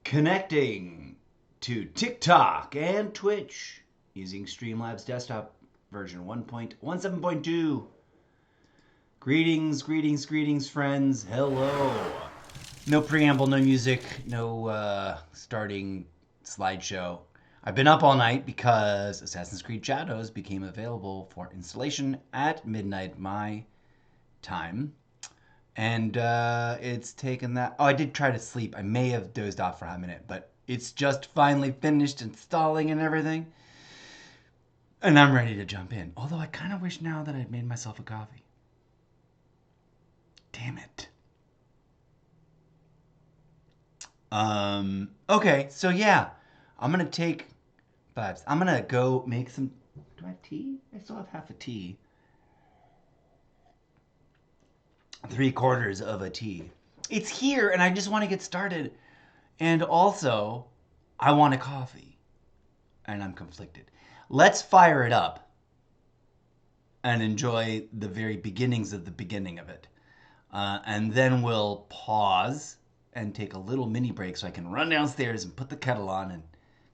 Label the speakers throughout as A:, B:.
A: Connecting to TikTok and Twitch using Streamlabs desktop version 1.17.2. Greetings, friends. Hello. No preamble, no music, no starting slideshow. I've been up all night because Assassin's Creed Shadows became available for installation at midnight my time. And it's taken that... Oh, I did try to sleep. I may have dozed off for a minute, but it's just finally finished installing and everything. And I'm ready to jump in. Although I kind of wish now that I'd made myself a coffee. Damn it. Okay, so yeah. I'm going to take vibes. I'm going to go make some... Do I have tea? I still have half a tea. 3/4 of a tea. It's here and I just want to get started. And also, I want a coffee. And I'm conflicted. Let's fire it up and enjoy the very beginnings of the beginning of it. And then we'll pause and take a little mini break so I can run downstairs and put the kettle on and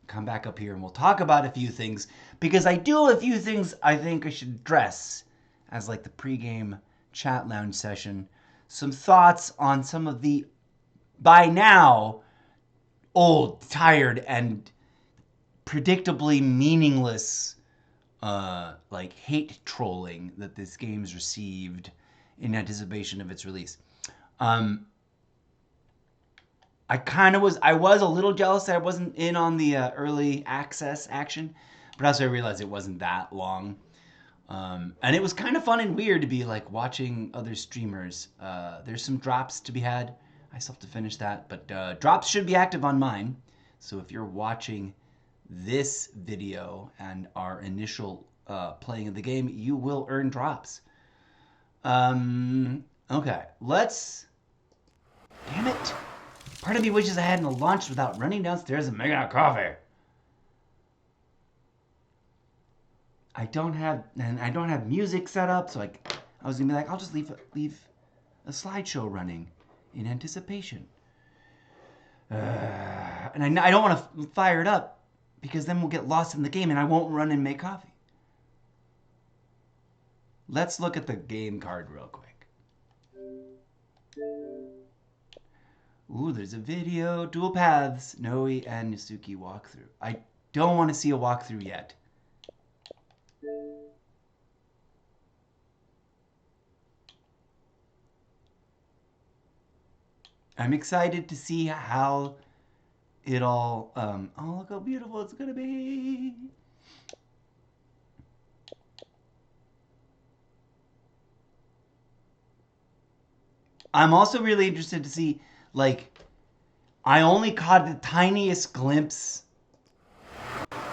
A: come back up here and we'll talk about a few things. Because I do have a few things I think I should address as like the pregame chat lounge session. Some thoughts on some of the, by now, old, tired, and predictably meaningless like hate trolling that this game's received in anticipation of its release. I was a little jealous that I wasn't in on the early access action, but also I realized it wasn't that long. And it was kind of fun and weird to be like watching other streamers. There's some drops to be had. I still have to finish that, but drops should be active on mine. So if you're watching this video and our initial playing of the game, you will earn drops. Okay, let's... Damn it. Part of me wishes I hadn't launched without running downstairs and making a coffee. I don't have music set up, so I was gonna be like, I'll just leave a slideshow running in anticipation. And I don't want to fire it up because then we'll get lost in the game and I won't run and make coffee. Let's look at the game card real quick. Ooh, there's a video, dual paths, Noe and Nasuki walkthrough. I don't want to see a walkthrough yet. I'm excited to see how it all, oh, look how beautiful it's gonna be. I'm also really interested to see, like, I only caught the tiniest glimpse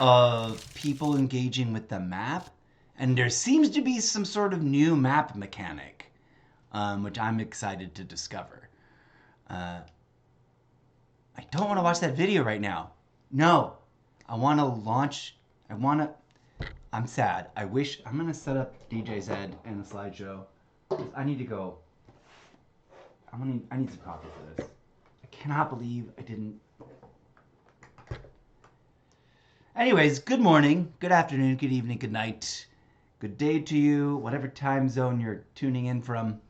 A: of people engaging with the map, and there seems to be some sort of new map mechanic, which I'm excited to discover. I don't want to watch that video right now. No, I want to launch. I'm sad. I'm going to set up DJ Zed and the slideshow. I need to go. I need some coffee for this. I cannot believe I didn't. Anyways, good morning, good afternoon, good evening, good night, good day to you, whatever time zone you're tuning in from.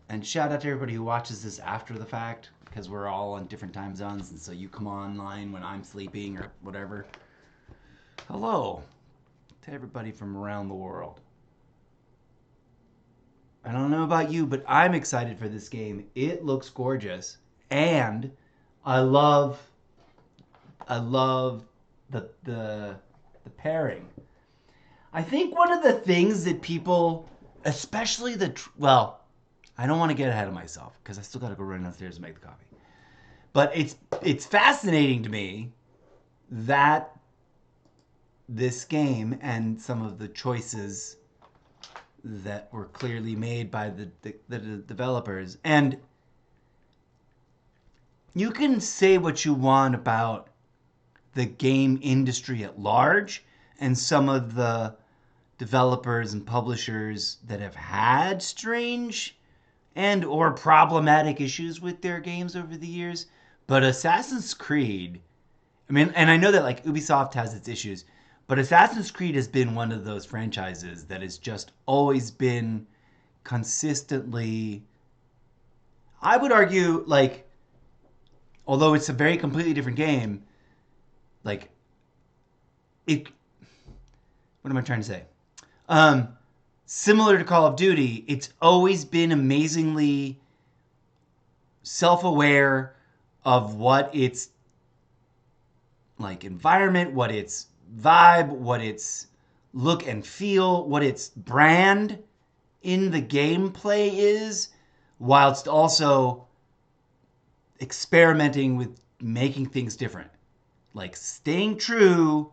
A: And shout out to everybody who watches this after the fact, because we're all on different time zones, and so you come online when I'm sleeping or whatever. Hello to everybody from around the world. I don't know about you, but I'm excited for this game. It looks gorgeous, and I love the pairing. I think one of the things that people, especially I don't want to get ahead of myself because I still got to go run downstairs and make the coffee. But it's fascinating to me that this game and some of the choices that were clearly made by the developers. And you can say what you want about the game industry at large and some of the developers and publishers that have had strange and or problematic issues with their games over the years. But Assassin's Creed, I mean, and I know that like Ubisoft has its issues, but Assassin's Creed has been one of those franchises that has just always been consistently, I would argue, like, although it's a very completely different game, like, it, what am I trying to say? Similar to Call of Duty, it's always been amazingly self-aware of what its like environment, what its vibe, what its look and feel, what its brand in the gameplay is, whilst also experimenting with making things different. Like staying true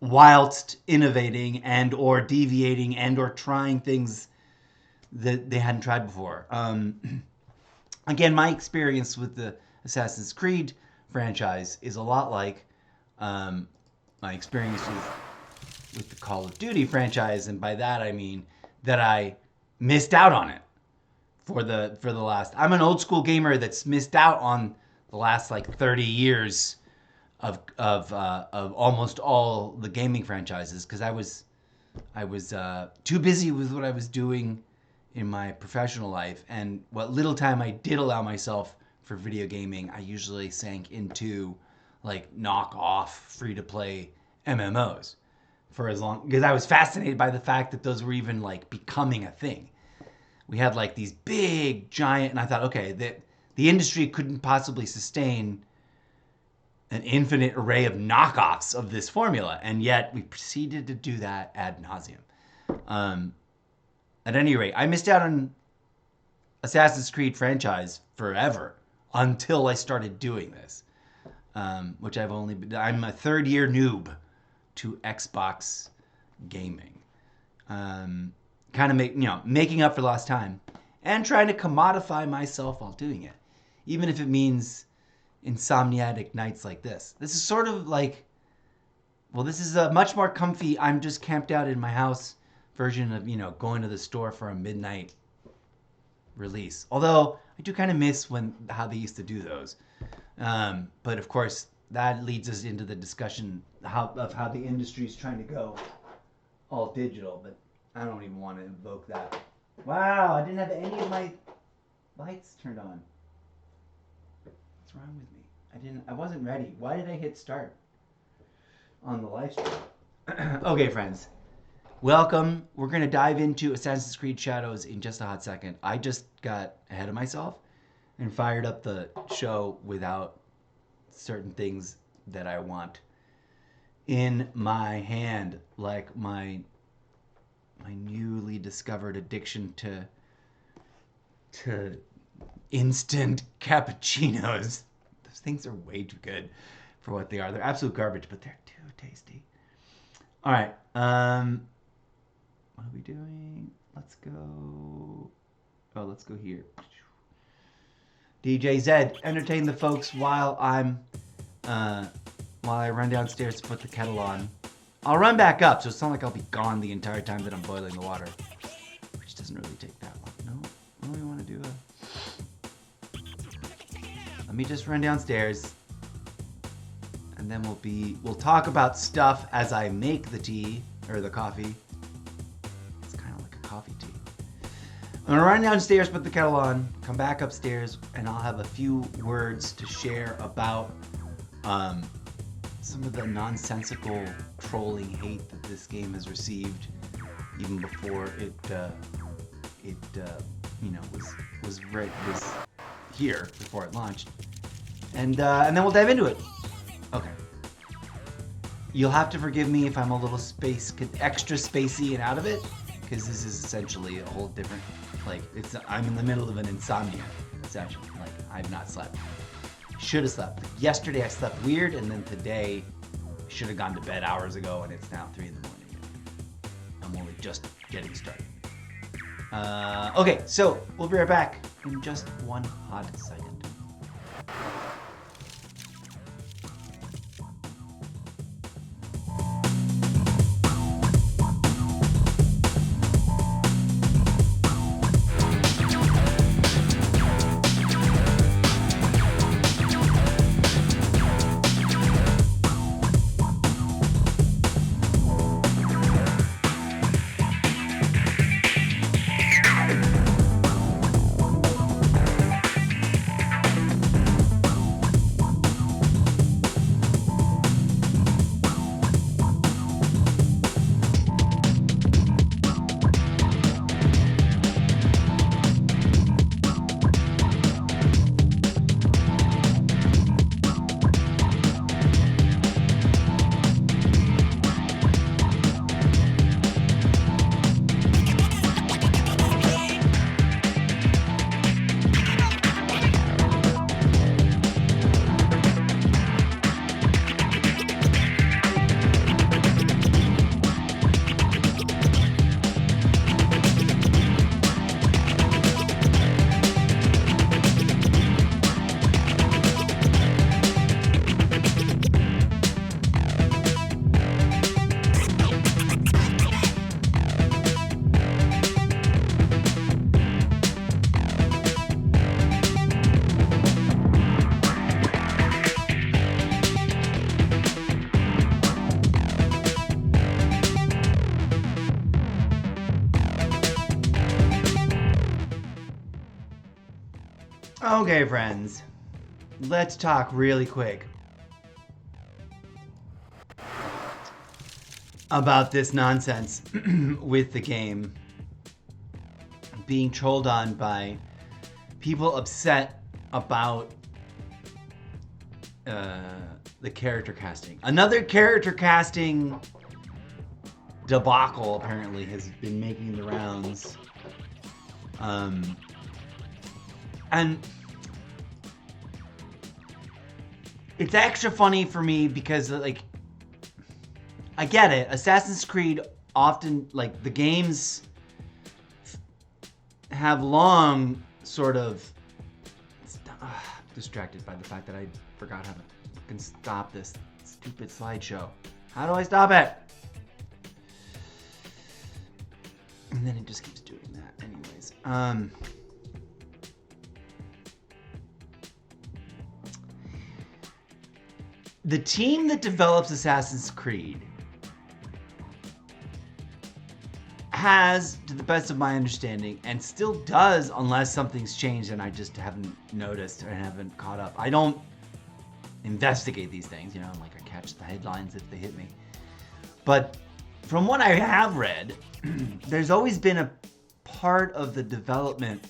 A: whilst innovating and or deviating and or trying things that they hadn't tried before. Again, my experience with the Assassin's Creed franchise is a lot like my experience with the Call of Duty franchise, and by that I mean that I missed out on it for the last. I'm an old school gamer that's missed out on the last like 30 years of almost all the gaming franchises because I was too busy with what I was doing in my professional life, and what little time I did allow myself for video gaming, I usually sank into like knockoff free-to-play MMOs for as long, because I was fascinated by the fact that those were even like becoming a thing. We had like these big giant, and I thought, okay, the industry couldn't possibly sustain an infinite array of knockoffs of this formula, and yet we proceeded to do that ad nauseum. At any rate, I missed out on Assassin's Creed franchise forever until I started doing this, which I'm a third-year noob to Xbox gaming. Kind of making up for lost time and trying to commodify myself while doing it, even if it means insomniatic nights like this. This is sort of like, well, this is a much more comfy, I'm just camped out in my house version of, going to the store for a midnight release. Although I do kind of miss how they used to do those. But of course, that leads us into the discussion of how the industry's trying to go all digital. But I don't even want to invoke that. Wow, I didn't have any of my lights turned on. What's wrong with me? I wasn't ready. Why did I hit start on the live stream? Okay, friends. Welcome. We're going to dive into Assassin's Creed Shadows in just a hot second. I just got ahead of myself and fired up the show without certain things that I want in my hand, like my newly discovered addiction to instant cappuccinos. Those things are way too good for what they are. They're absolute garbage, but they're too tasty. All right. What are we doing? Let's go. Oh, let's go here. DJ Zed, entertain the folks while I run downstairs to put the kettle on. I'll run back up, so it's not like I'll be gone the entire time that I'm boiling the water, which doesn't really take that long. No, what do we want to do? Let me just run downstairs, and then we'll talk about stuff as I make the tea or the coffee. It's kind of like a coffee tea. I'm gonna run downstairs, put the kettle on, come back upstairs, and I'll have a few words to share about some of the nonsensical trolling hate that this game has received, even before it was here before it launched, and then we'll dive into it. Okay. You'll have to forgive me if I'm a little extra spacey and out of it, because this is essentially a whole different, I'm in the middle of an insomnia session. Like, I've not slept. Should have slept. Yesterday I slept weird, and then today I should have gone to bed hours ago, and it's now 3 in the morning. I'm only just getting started. Okay, so we'll be right back in just one hot second. Okay, friends. Let's talk really quick about this nonsense with the game being trolled on by people upset about the character casting. Another character casting debacle apparently has been making the rounds. And it's extra funny for me because, like, I get it. Assassin's Creed often, like, the games have long sort of distracted by the fact that I forgot how to fucking stop this stupid slideshow. How do I stop it? And then it just keeps doing that. Anyways, the team that develops Assassin's Creed has, to the best of my understanding, and still does, unless something's changed and I just haven't noticed or haven't caught up. I don't investigate these things, you know, like I catch the headlines if they hit me. But from what I have read, there's always been a part of the development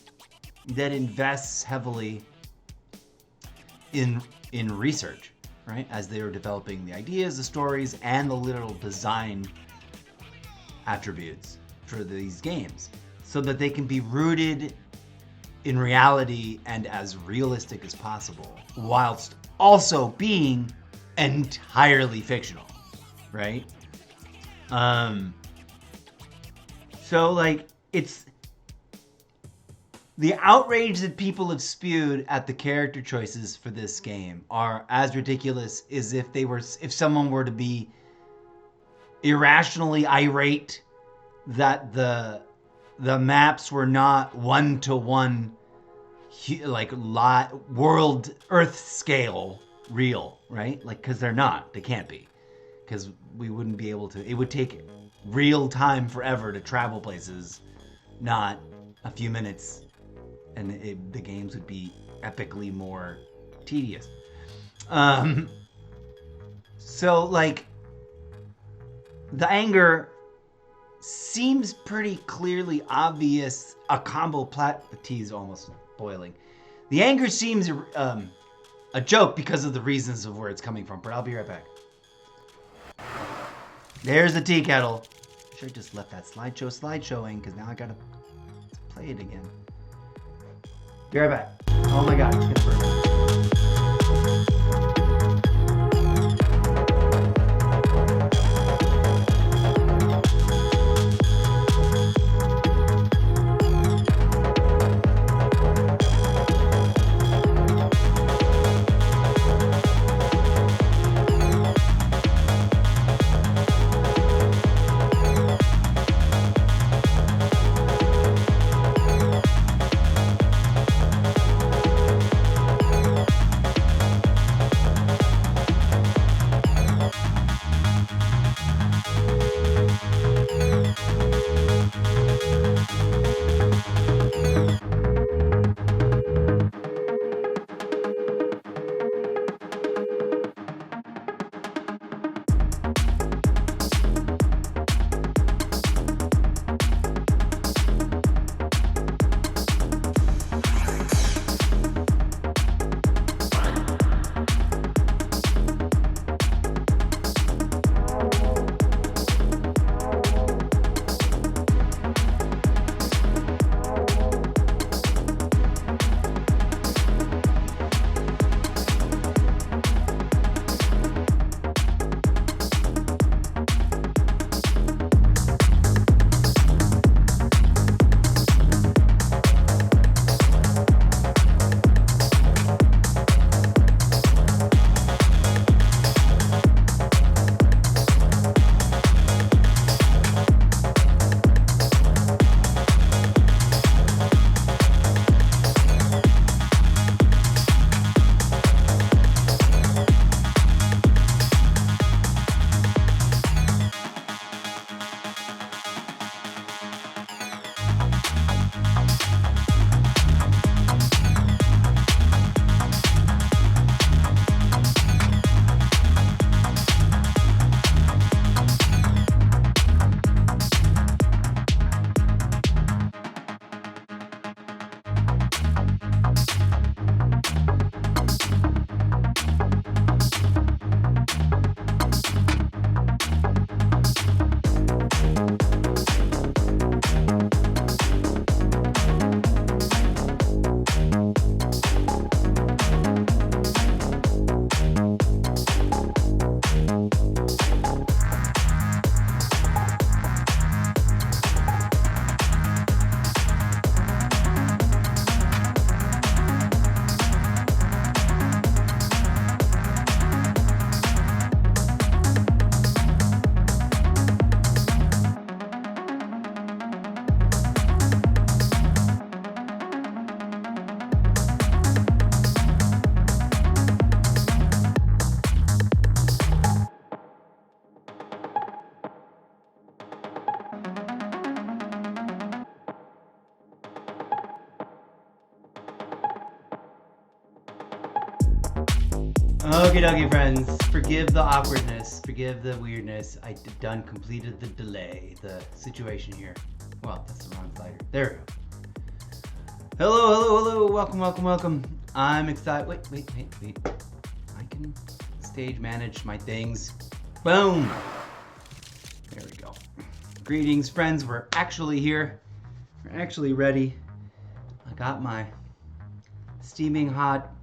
A: that invests heavily in research, right? As they were developing the ideas, the stories, and the literal design attributes for these games, so that they can be rooted in reality and as realistic as possible, whilst also being entirely fictional, right? So, like, it's the outrage that people have spewed at the character choices for this game are as ridiculous as if someone were to be irrationally irate that the maps were not one-to-one, like, world Earth scale real, right? Like, because they're not. They can't be, because we wouldn't be able to. It would take real time forever to travel places, not a few minutes, and the games would be epically more tedious. So, like, the anger seems pretty clearly obvious. A combo the tea is almost boiling. The anger seems a joke because of the reasons of where it's coming from, but I'll be right back. There's the tea kettle. Should have just left that slideshowing, because now I gotta play it again. Be right back. Oh my god, it's gonna burn. Okie dokie, friends. Forgive the awkwardness. Forgive the weirdness. I completed the delay. The situation here. Well, that's the wrong slider. There we go. Hello. Welcome. I'm excited. Wait. I can stage manage my things. Boom. There we go. Greetings, friends. We're actually here. We're actually ready. I got my steaming hot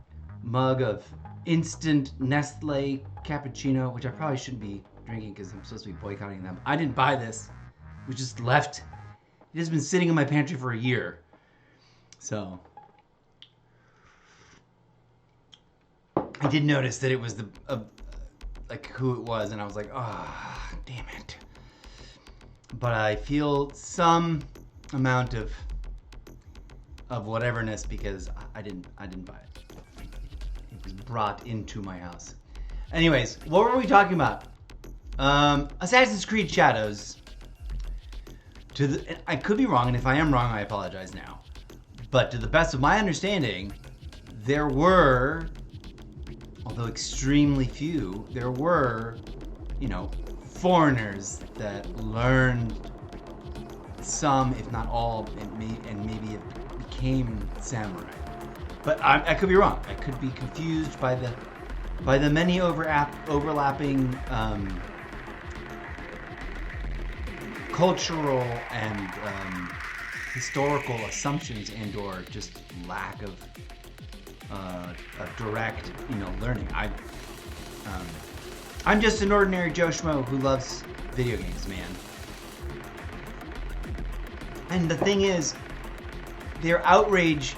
A: mug of instant Nestle cappuccino, which I probably shouldn't be drinking because I'm supposed to be boycotting them. I didn't buy this. We just left. It has been sitting in my pantry for a year. So I did notice that it was like who it was, and I was like, oh, damn it. But I feel some amount of whateverness because I didn't buy it. It was brought into my house. Anyways, what were we talking about? Assassin's Creed Shadows. I could be wrong, and if I am wrong, I apologize now. But to the best of my understanding, there were, although extremely few, there were, foreigners that learned some, if not all, and maybe it became samurai. But I could be wrong. I could be confused by the many overlapping cultural and historical assumptions and/or just lack of direct, learning. I'm just an ordinary Joe Schmo who loves video games, man. And the thing is, their outrage.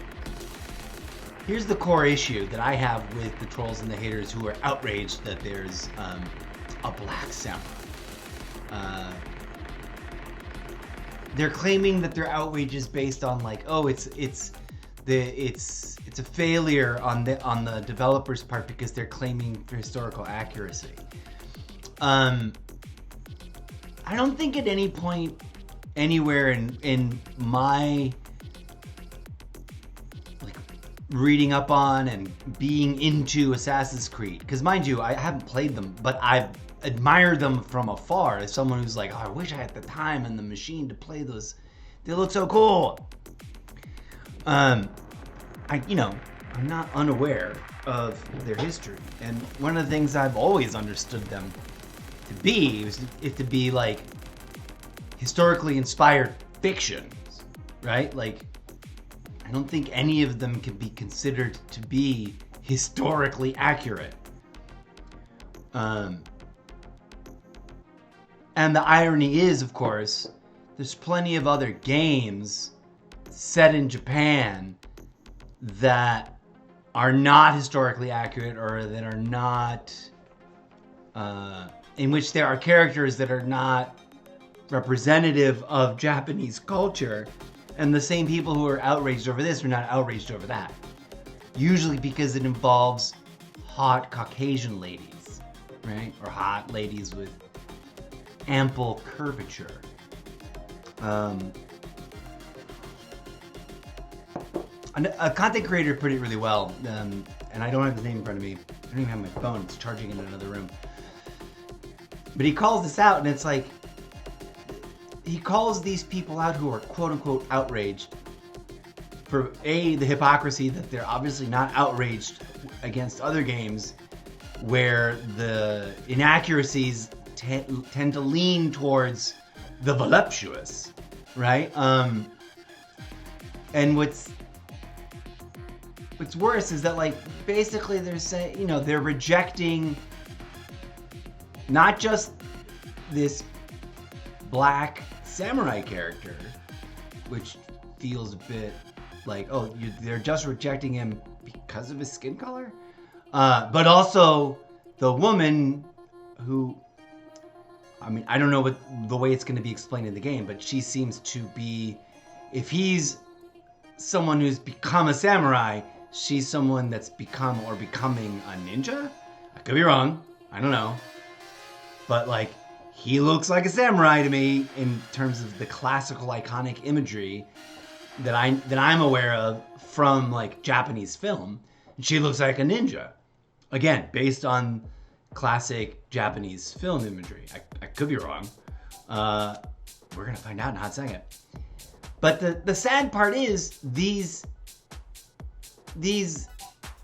A: Here's the core issue that I have with the trolls and the haters who are outraged that there's a black samurai. They're claiming that their outrage is based on it's a failure on the developers' part because they're claiming for historical accuracy. I don't think at any point anywhere in my reading up on and being into Assassin's Creed, because mind you, I haven't played them, but I've admired them from afar as someone who's like, oh, I wish I had the time and the machine to play those. They look so cool. I'm not unaware of their history, and one of the things I've always understood them to be is to be like historically inspired fictions, right? Like, I don't think any of them can be considered to be historically accurate. And the irony is, of course, there's plenty of other games set in Japan that are not historically accurate, or that are not, in which there are characters that are not representative of Japanese culture. And the same people who are outraged over this are not outraged over that. Usually because it involves hot Caucasian ladies, right? Or hot ladies with ample curvature. A content creator put it really well, and I don't have his name in front of me. I don't even have my phone. It's charging in another room. But he calls this out, and it's like, he calls these people out who are quote-unquote outraged for the hypocrisy that they're obviously not outraged against other games where the inaccuracies tend to lean towards the voluptuous, right? And what's worse is that, like, basically they're saying, they're rejecting not just this black samurai character, which feels a bit like, they're just rejecting him because of his skin color, but also the woman who, I don't know what the way it's going to be explained in the game, but she seems to be, if he's someone who's become a samurai, she's someone that's become or becoming a ninja. I could be wrong. I don't know. But like, he looks like a samurai to me in terms of the classical iconic imagery that I'm aware of from like Japanese film. And she looks like a ninja. Again, based on classic Japanese film imagery. I could be wrong. We're gonna find out in a hot second. But the sad part is these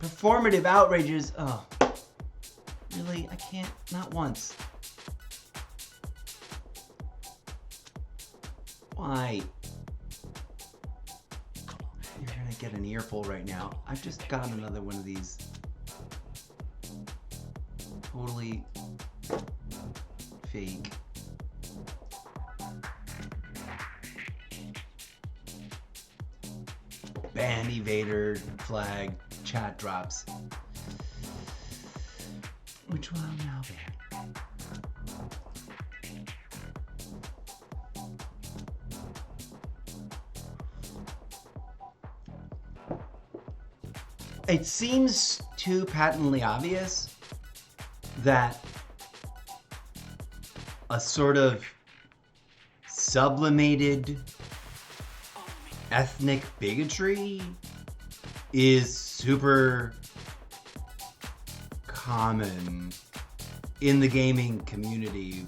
A: performative outrages. Oh, really? I can't. Not once. Why? You're gonna get an earful right now. I've just got another one of these. Totally fake. Ban evader flag chat drops. Which will now ban. It seems too patently obvious that a sort of sublimated ethnic bigotry is super common in the gaming community.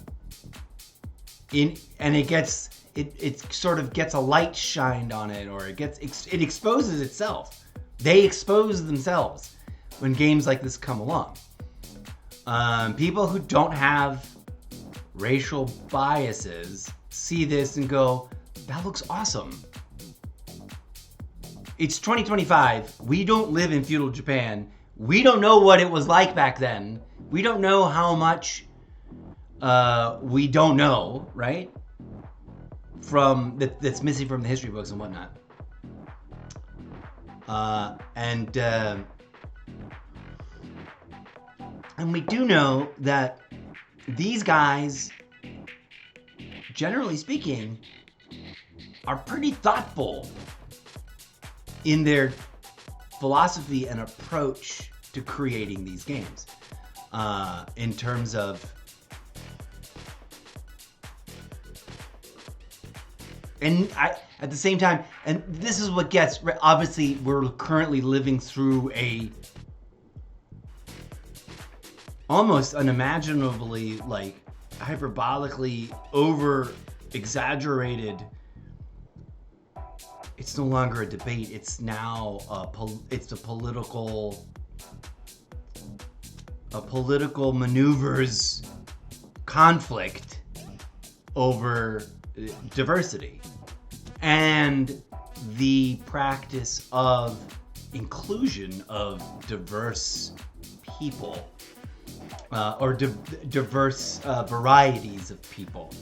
A: And it sort of gets a light shined on it, or it exposes itself. They expose themselves when games like this come along. People who don't have racial biases see this and go, that looks awesome. It's 2025. We don't live in feudal Japan. We don't know what it was like back then. We don't know how much we don't know, right? That's missing from the history books and whatnot. And we do know that these guys, generally speaking, are pretty thoughtful in their philosophy and approach to creating these games. In terms of, at the same time, and this is what gets, obviously we're currently living through a almost unimaginably, like, hyperbolically over exaggerated. It's no longer a debate. It's now a political maneuvers conflict over diversity and the practice of inclusion of diverse people. Or diverse varieties of people.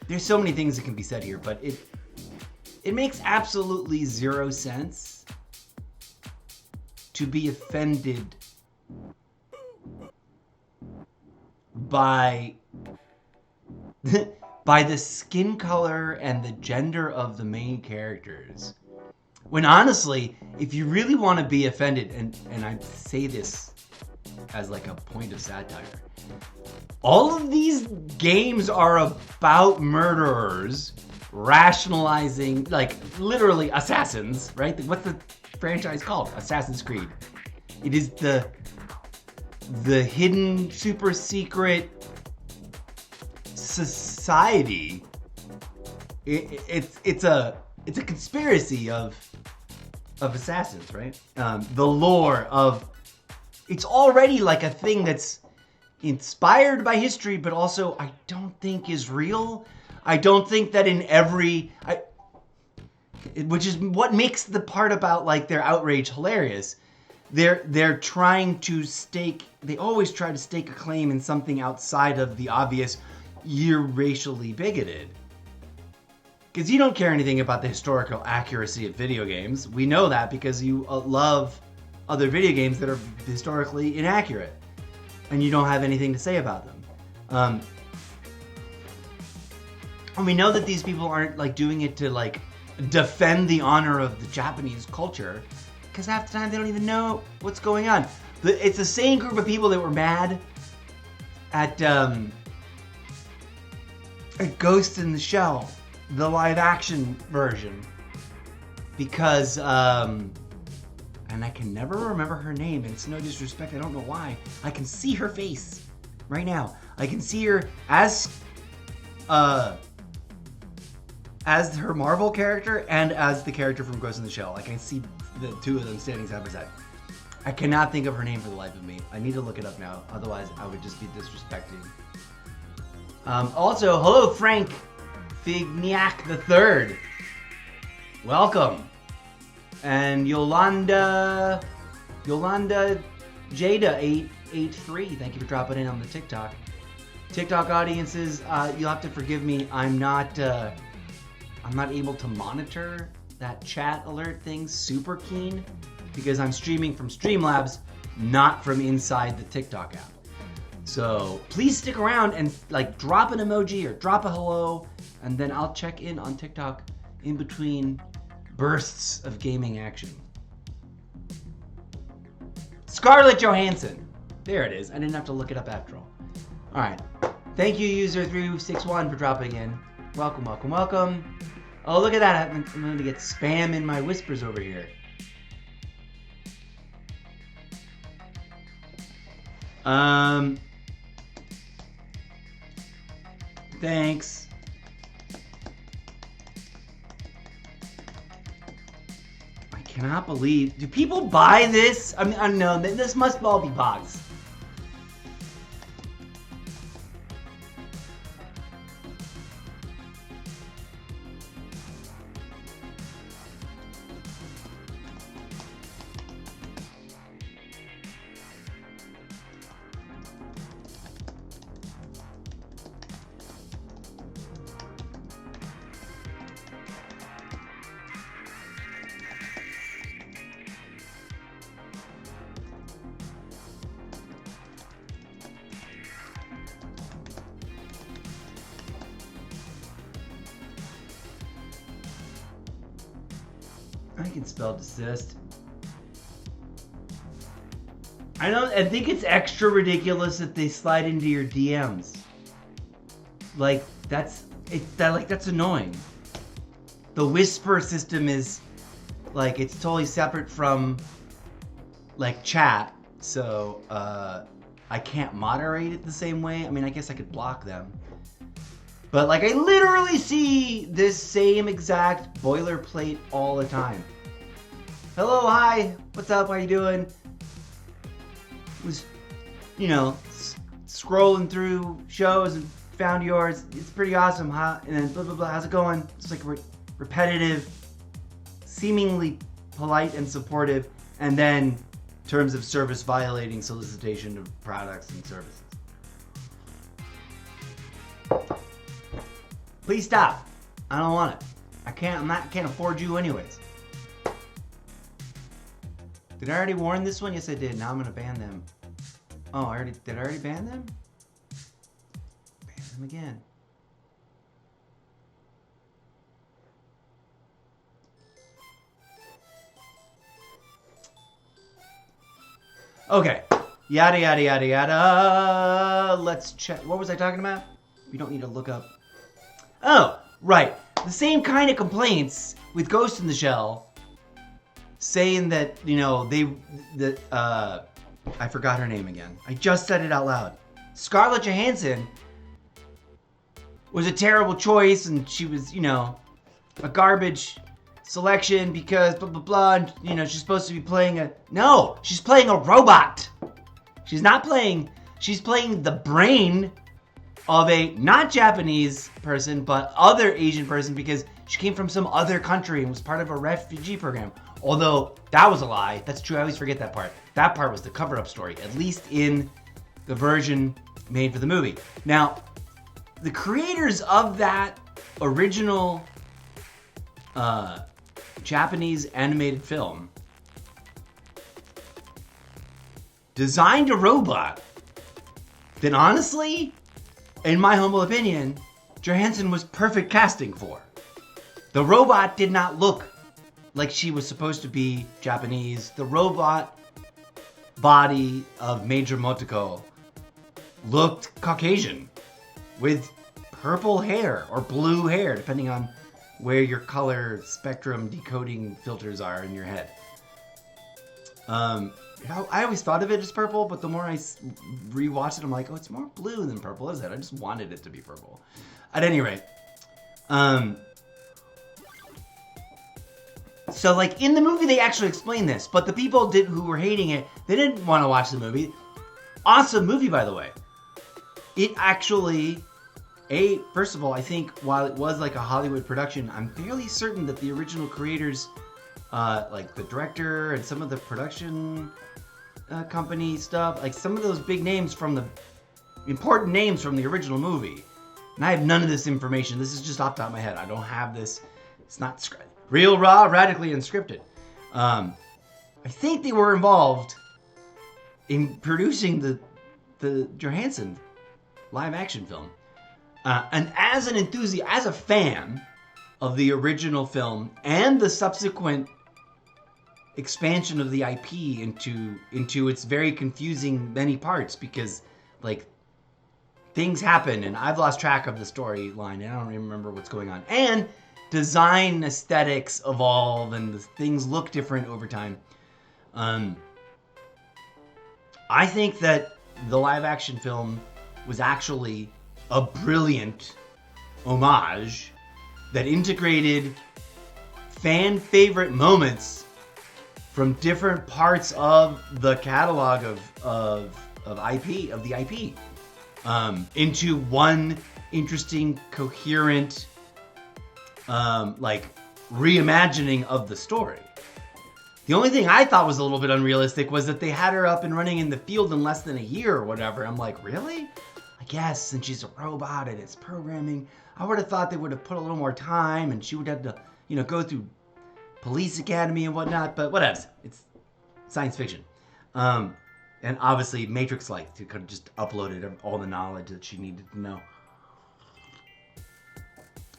A: There's so many things that can be said here, but it makes absolutely zero sense to be offended by the skin color and the gender of the main characters. When honestly, if you really want to be offended, and I say this as like a point of satire, all of these games are about murderers rationalizing, like, literally assassins, right? What's the franchise called? Assassin's Creed. It is the hidden super secret society. It's a conspiracy of assassins, right? The lore of, it's already like a thing that's inspired by history, but also I don't think is real. I don't think that in every, which is what makes the part about like their outrage hilarious. They're trying to they always try to stake a claim in something outside of the obvious. You're racially bigoted. Because you don't care anything about the historical accuracy of video games. We know that because you love other video games that are historically inaccurate. And you don't have anything to say about them. And we know that these people aren't like doing it to like defend the honor of the Japanese culture. Because half the time they don't even know what's going on. It's the same group of people that were mad at Ghost in the Shell, the live action version, because I and I can never remember her name, and it's no disrespect, I don't know why. I can see her face right now. I can see her as her Marvel character and as the character from Ghost in the Shell. Like, I see the two of them standing side by side. I cannot think of her name for the life of me. I need to look it up now, otherwise I would just be disrespecting. Also, hello Frank Fignac III. Welcome. And Yolanda Jada 883. Thank you for dropping in on the TikTok. TikTok audiences, you'll have to forgive me. I'm not able to monitor that chat alert thing super keen because I'm streaming from Streamlabs, not from inside the TikTok app. So please stick around and like drop an emoji or drop a hello, and then I'll check in on TikTok in between bursts of gaming action. Scarlett Johansson. There it is. I didn't have to look it up after all. All right. Thank you, user 361, for dropping in. Welcome, welcome, welcome. Oh, look at that. I'm going to get spam in my whispers over here. Thanks. I cannot believe. Do people buy this? I mean, I don't know. This must all be bots. I can spell desist. I think it's extra ridiculous that they slide into your DMs. Like that's annoying. The whisper system is like it's totally separate from like chat, so I can't moderate it the same way. I mean, I guess I could block them. But like I literally see this same exact boilerplate all the time. Hello, hi, what's up, how you doing? Was, you know, scrolling through shows and found yours. It's pretty awesome, huh? And then blah, blah, blah, how's it going? It's like repetitive, seemingly polite and supportive, and then terms of service violating solicitation of products and services. Please stop. I don't want it. I can't afford you anyways. Did I already warn this one? Yes, I did. Now I'm gonna ban them. Oh, did I already ban them? Ban them again. Okay. Yada, yada, yada, yada. Let's check. What was I talking about? You don't need to look up. Oh, right. The same kind of complaints with Ghost in the Shell saying that, you know, I forgot her name again. I just said it out loud. Scarlett Johansson was a terrible choice and she was, you know, a garbage selection because blah, blah, blah. And, you know, she's supposed to be playing no, she's playing a robot. She's playing the brain of a not Japanese person, but other Asian person because she came from some other country and was part of a refugee program. Although that was a lie. That's true. I always forget that part. That part was the cover-up story, at least in the version made for the movie. Now, the creators of that original Japanese animated film designed a robot that honestly, in my humble opinion, Johansson was perfect casting for. The robot did not look like she was supposed to be Japanese. The robot body of Major Motoko looked Caucasian with purple hair or blue hair, depending on where your color spectrum decoding filters are in your head. I always thought of it as purple, but the more I rewatched it, I'm like, oh, it's more blue than purple, is it? I just wanted it to be purple. At any rate, so like in the movie they actually explain this, but the people who were hating it, they didn't want to watch the movie. Awesome movie, by the way. It actually, first of all, I think while it was like a Hollywood production, I'm fairly certain that the original creators, like the director and some of the production company stuff, like some of those big names important names from the original movie. And I have none of this information. This is just off the top of my head. I don't have this. It's not real, raw, radically unscripted. I think they were involved in producing the Johansson live action film. And as an enthusiast, as a fan of the original film and the subsequent expansion of the IP into its very confusing many parts, because like things happen and I've lost track of the storyline and I don't even remember what's going on. And design aesthetics evolve and the things look different over time. I think that the live action film was actually a brilliant homage that integrated fan favorite moments from different parts of the catalog of the IP into one interesting, coherent, like reimagining of the story. The only thing I thought was a little bit unrealistic was that they had her up and running in the field in less than a year or whatever. I'm like, really? I guess since she's a robot and it's programming, I would have thought they would have put a little more time and she would have to, go through police academy and whatnot, but whatevs. It's science fiction. And obviously Matrix-like, to could have just uploaded all the knowledge that she needed to know.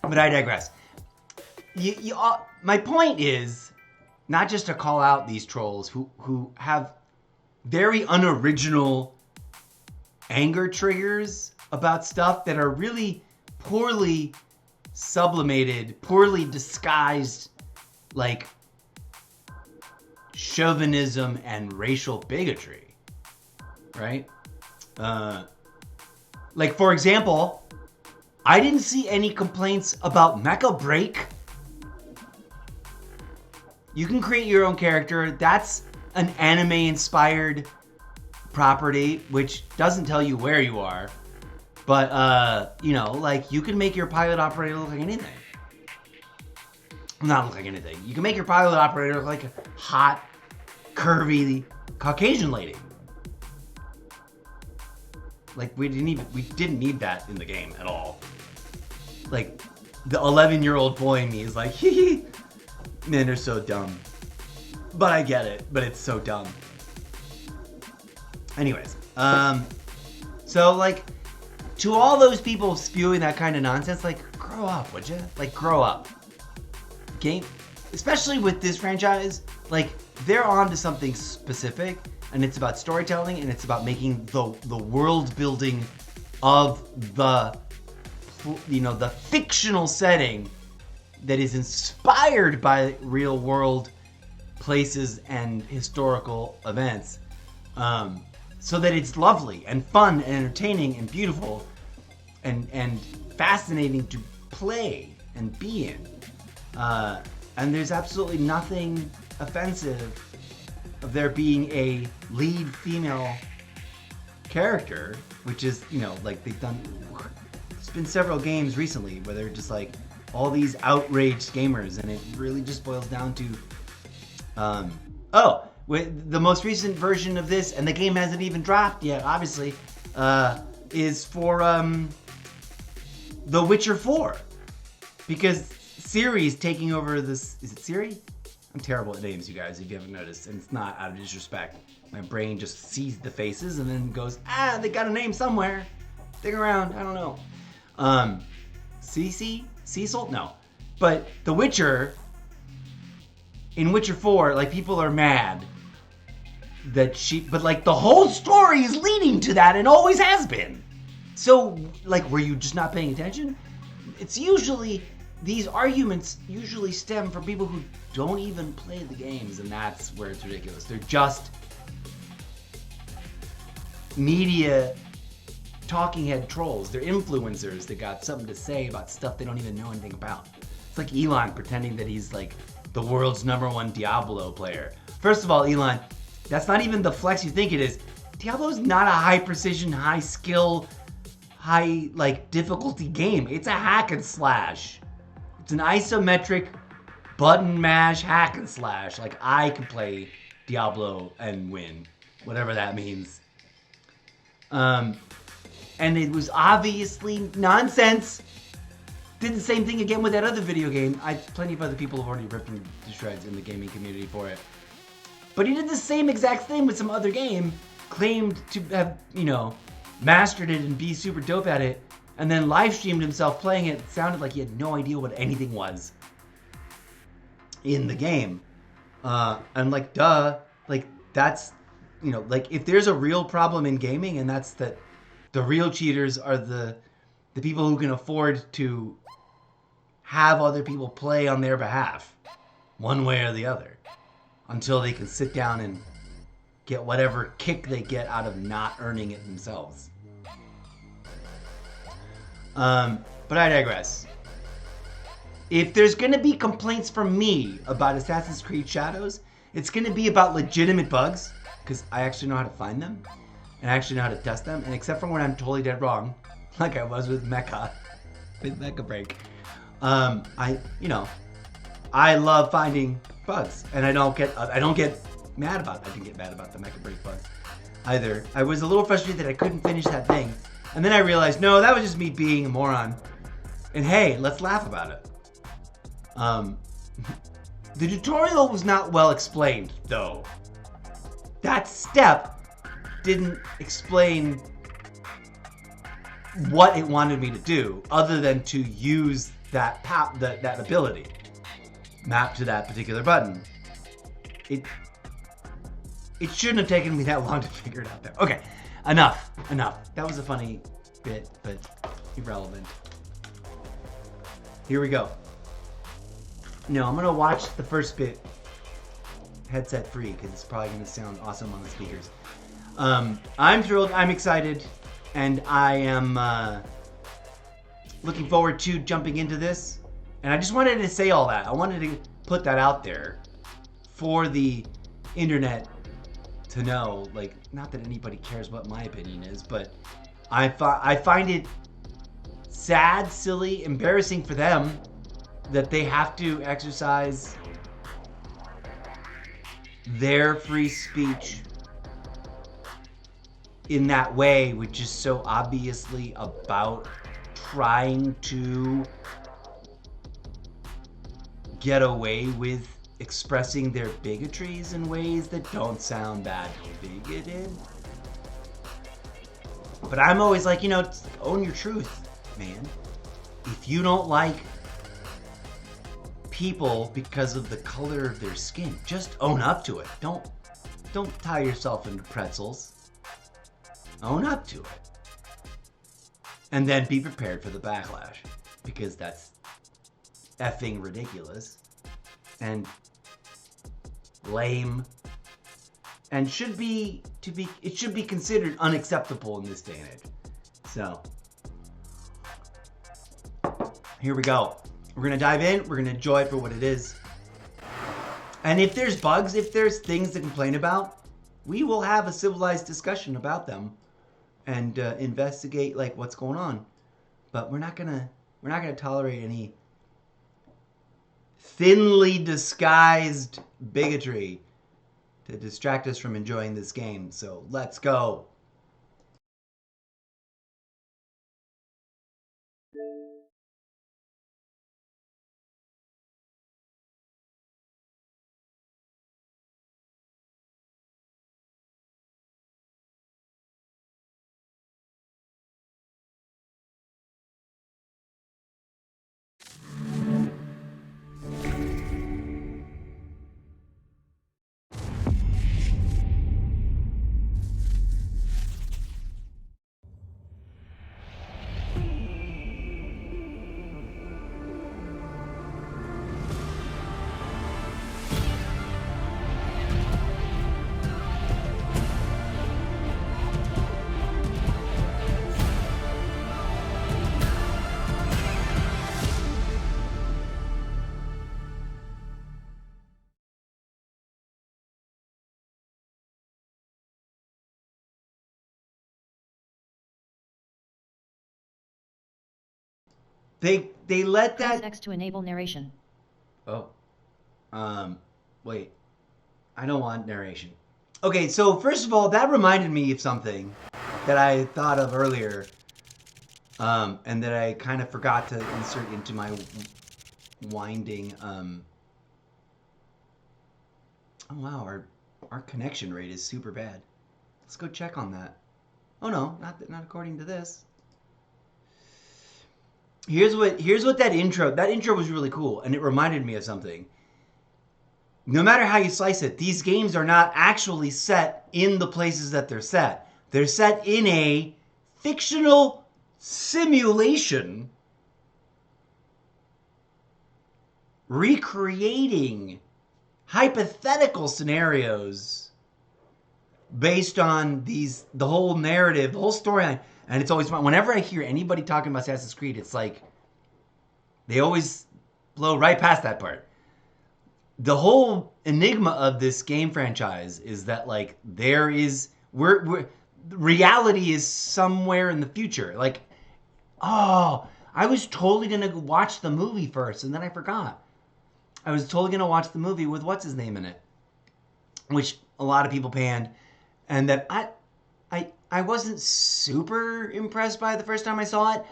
A: But I digress. My point is not just to call out these trolls who have very unoriginal anger triggers about stuff that are really poorly sublimated, poorly disguised, like chauvinism and racial bigotry, right? Like, for example, I didn't see any complaints about Mecha Break. You can create your own character. That's an anime-inspired property, which doesn't tell you where you are. But, like, you can make your pilot operator look like anything. Not look like anything. You can make your pilot operator look like a hot, curvy Caucasian lady. Like, we didn't need that in the game at all. Like, the 11-year-old boy in me is like, hee. Man, they're so dumb. But I get it. But it's so dumb. Anyways. So, like, to all those people spewing that kind of nonsense, like, grow up, would you? Like, grow up. Especially with this franchise, like, they're on to something specific. And it's about storytelling. And it's about making the world building of the fictional setting that is inspired by real world places and historical events, so that it's lovely and fun and entertaining and beautiful and fascinating to play and be in. And there's absolutely nothing offensive of there being a lead female character, which is, like they've done. There's been several games recently where they're just like, all these outraged gamers, and it really just boils down to, with the most recent version of this, and the game hasn't even dropped yet, obviously, is for The Witcher 4, because Ciri's taking over this. Is it Ciri? I'm terrible at names, you guys, if you haven't noticed, and it's not out of disrespect. My brain just sees the faces and then goes, they got a name somewhere. Stick around, I don't know. Cecil? No. But The Witcher, in Witcher 4, like, people are mad that but like, the whole story is leading to that and always has been. So, like, were you just not paying attention? It's usually these arguments usually stem from people who don't even play the games, and that's where it's ridiculous. They're just media talking head trolls. They're influencers that got something to say about stuff they don't even know anything about. It's like Elon pretending that he's like the world's #1 Diablo player. First of all, Elon, that's not even the flex you think it is. Diablo's not a high precision, high skill, high like difficulty game. It's a hack and slash. It's an isometric button mash hack and slash. Like, I can play Diablo and win, whatever that means. And it was obviously nonsense. Did the same thing again with that other video game. Plenty of other people have already ripped him to shreds in the gaming community for it. But he did the same exact thing with some other game, claimed to have, you know, mastered it and be super dope at it, and then live streamed himself playing it. It sounded like he had no idea what anything was in the game. And like, duh, like that's, you know, like if there's a real problem in gaming, and that's that the real cheaters are the people who can afford to have other people play on their behalf, one way or the other, until they can sit down and get whatever kick they get out of not earning it themselves. But I digress. If there's going to be complaints from me about Assassin's Creed Shadows, it's going to be about legitimate bugs, because I actually know how to find them, and I actually know how to test them, and except for when I'm totally dead wrong, like I was with Mecha Break, I love finding bugs, and I don't get mad about it. I didn't get mad about the Mecha Break bugs either. I was a little frustrated that I couldn't finish that thing, and then I realized, no, that was just me being a moron, and hey, let's laugh about it. The tutorial was not well explained, though. That step didn't explain what it wanted me to do, other than to use that ability mapped to that particular button. It shouldn't have taken me that long to figure it out there. Okay, enough. That was a funny bit, but irrelevant. Here we go. No, I'm gonna watch the first bit headset free, because it's probably gonna sound awesome on the speakers. I'm thrilled, I'm excited, and I am looking forward to jumping into this. And I just wanted to say all that. I wanted to put that out there for the internet to know. Like, not that anybody cares what my opinion is, but I find it sad, silly, embarrassing for them that they have to exercise their free speech in that way, which is so obviously about trying to get away with expressing their bigotries in ways that don't sound that bigoted. But I'm always like, own your truth, man. If you don't like people because of the color of their skin, just own up to it. Don't tie yourself into pretzels. Own up to it. And then be prepared for the backlash, because that's effing ridiculous and lame, and it should be considered unacceptable in this day and age. So here we go. We're gonna dive in. We're gonna enjoy it for what it is. And if there's bugs, if there's things to complain about, we will have a civilized discussion about them and investigate like what's going on. But we're not gonna tolerate any thinly disguised bigotry to distract us from enjoying this game. So let's go. They let that.
B: Press X to enable narration.
A: Oh. Wait. I don't want narration. Okay, so first of all, that reminded me of something that I thought of earlier, and that I kind of forgot to insert into my winding. Oh wow, our connection rate is super bad. Let's go check on that. Oh no, not according to this. Here's what that intro was really cool, and it reminded me of something. No matter how you slice it, these games are not actually set in the places that they're set. They're set in a fictional simulation recreating hypothetical scenarios based on the whole narrative, the whole storyline. And it's always fun. Whenever I hear anybody talking about Assassin's Creed, it's like they always blow right past that part. The whole enigma of this game franchise is that like reality is somewhere in the future. Like, oh, I was totally gonna watch the movie first, and then I forgot. I was totally gonna watch the movie with what's his name in it, which a lot of people panned, and that I wasn't super impressed by the first time I saw it,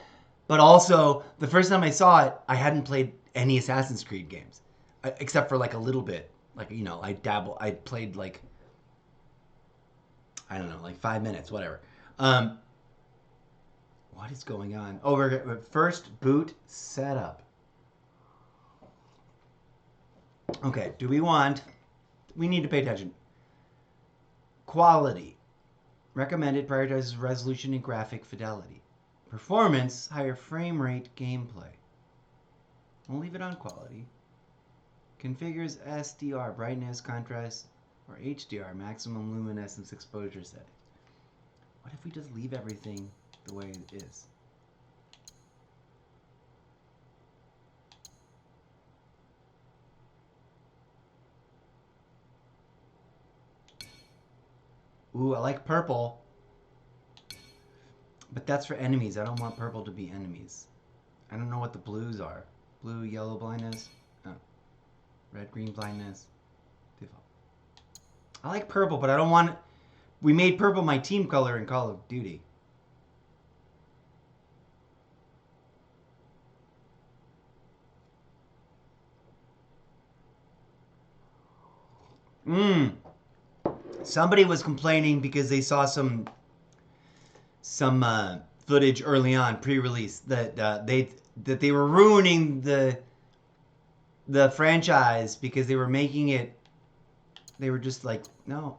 A: but also the first time I saw it, I hadn't played any Assassin's Creed games. Except for like a little bit, like, you know, I played like, I don't know, like 5 minutes, whatever. What is going on? Oh, we're first boot setup. Okay, we need to pay attention. Quality. Recommended prioritizes resolution and graphic fidelity. Performance, higher frame rate, gameplay. We'll leave it on quality. Configures SDR, brightness, contrast, or HDR, maximum luminescence exposure settings. What if we just leave everything the way it is? Ooh, I like purple. But that's for enemies. I don't want purple to be enemies. I don't know what the blues are. Blue, yellow blindness. Oh. Red, green blindness. Default. I like purple, but I don't want it. We made purple my team color in Call of Duty. Somebody was complaining because they saw some footage early on, pre-release, that they were ruining the franchise because they were making it. They were just like, no.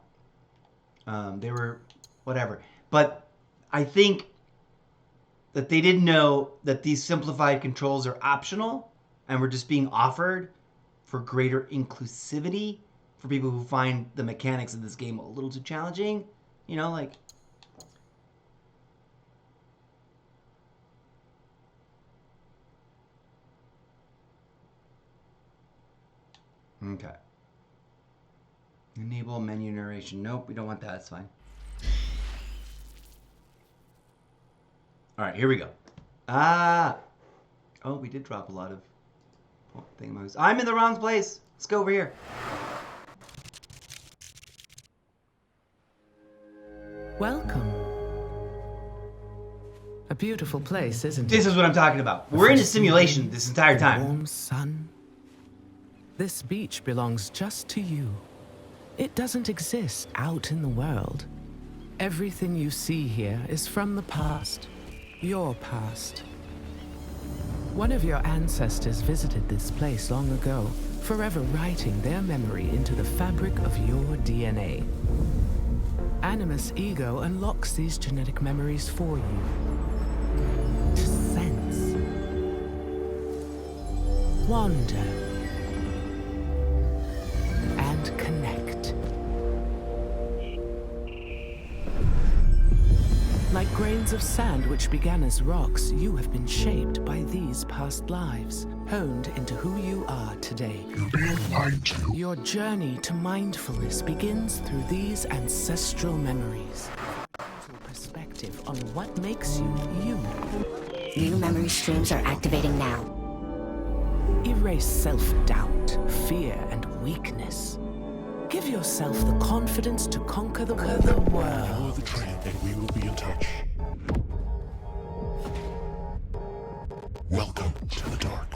A: They were whatever. But I think that they didn't know that these simplified controls are optional and were just being offered for greater inclusivity for people who find the mechanics of this game a little too challenging. You know, like... Okay. Enable menu narration. Nope, we don't want that. It's fine. All right, here we go. Oh, we did drop a lot of thingamajigos. I'm in the wrong place. Let's go over here.
C: Welcome. A beautiful place, isn't it?
A: This is what I'm talking about. We're in a simulation this entire time.
C: Warm sun. This beach belongs just to you. It doesn't exist out in the world. Everything you see here is from the past. Your past. One of your ancestors visited this place long ago, forever writing their memory into the fabric of your DNA. Animus Ego unlocks these genetic memories for you. To sense. Wander. And connect. Like grains of sand which began as rocks, you have been shaped by these past lives, honed into who you are today. Your journey to mindfulness begins through these ancestral memories. Perspective on what makes you you.
B: New memory streams are activating now.
C: Erase self-doubt, fear, and weakness. Give yourself the confidence to conquer the world.
D: Follow the trail and we will be in touch. Welcome to the dark.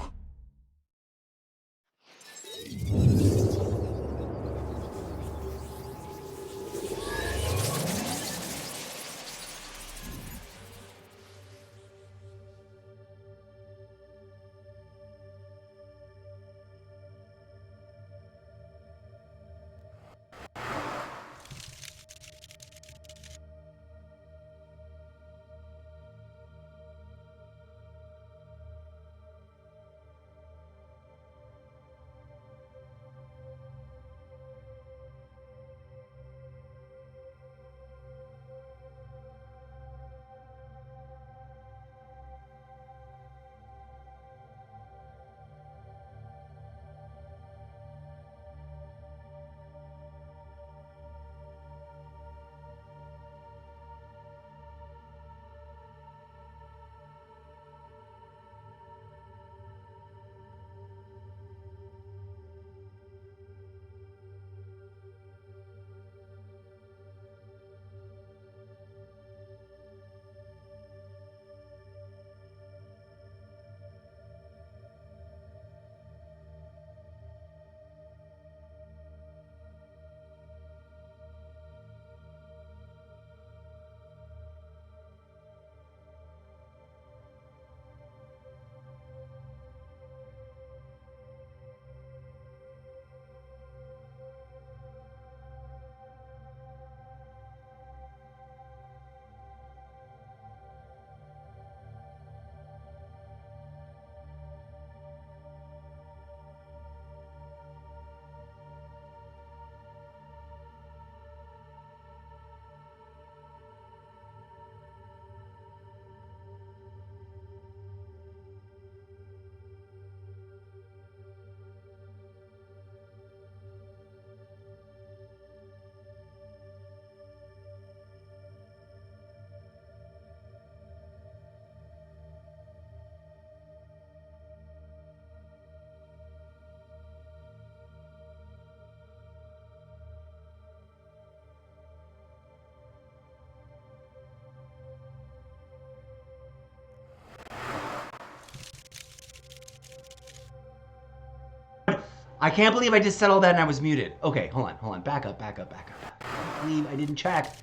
A: I can't believe I just said all that and I was muted. Okay, hold on. Back up. I can't believe I didn't check.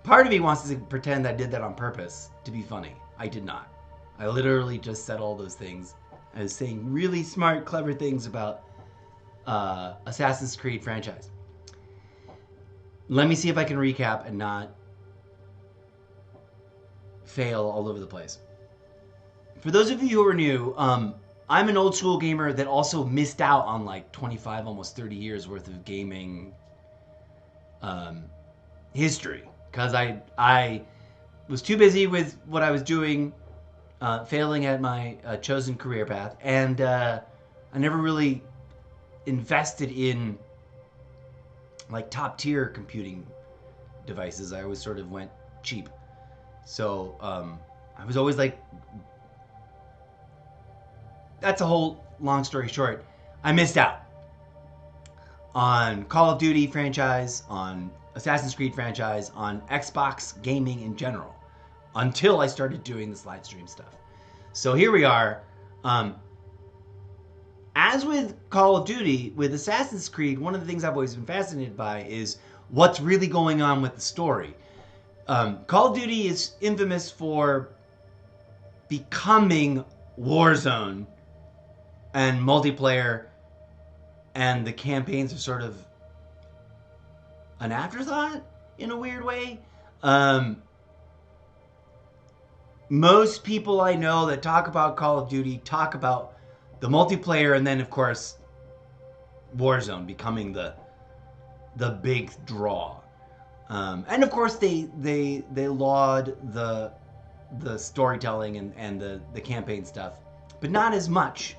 A: Part of me wants to pretend I did that on purpose to be funny. I did not. I literally just said all those things. I was saying really smart, clever things about Assassin's Creed franchise. Let me see if I can recap and not fail all over the place. For those of you who are new, I'm an old school gamer that also missed out on like 25, almost 30 years worth of gaming history. Because I was too busy with what I was doing, failing at my chosen career path, and I never really invested in like top tier computing devices. I always sort of went cheap. So I was always like, that's a whole long story short. I missed out on Call of Duty franchise, on Assassin's Creed franchise, on Xbox gaming in general, until I started doing this live stream stuff. So here we are. As with Call of Duty, with Assassin's Creed, one of the things I've always been fascinated by is what's really going on with the story. Call of Duty is infamous for becoming Warzone and multiplayer, and the campaigns are sort of an afterthought in a weird way. Most people I know that talk about Call of Duty talk about the multiplayer, and then of course Warzone becoming the big draw. And of course they laud the storytelling and the campaign stuff, but not as much.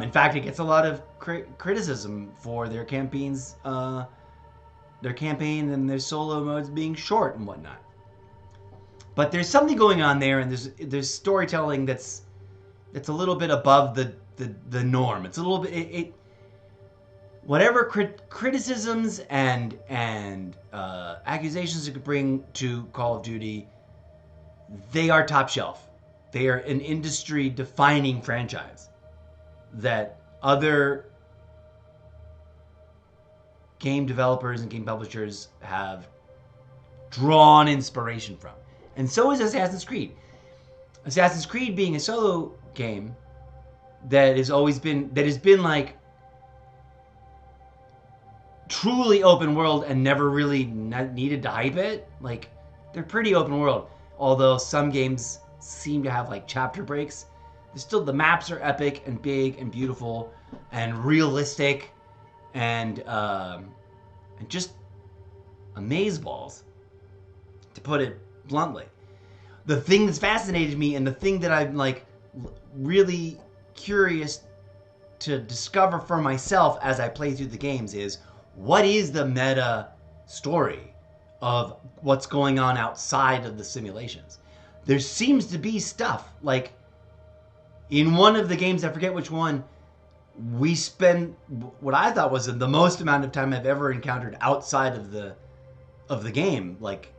A: In fact, it gets a lot of criticism for their campaigns their campaign and their solo modes being short and whatnot. But there's something going on there, and there's storytelling that's a little bit above the norm. It's a little bit whatever criticisms and accusations you could bring to Call of Duty, they are top shelf. They are an industry-defining franchise that other game developers and game publishers have drawn inspiration from. And so is Assassin's Creed. Assassin's Creed being a solo game that has been like truly open world and never really needed to hype it. Like, they're pretty open world, although some games seem to have like chapter breaks. There's still, the maps are epic and big and beautiful and realistic and just amazeballs, to put it bluntly. The thing that's fascinated me, and the thing that I'm like really curious to discover for myself as I play through the games, is what is the meta story of what's going on outside of the simulations. There seems to be stuff like in one of the games, I forget which one, we spend what I thought was the most amount of time I've ever encountered outside of the game, like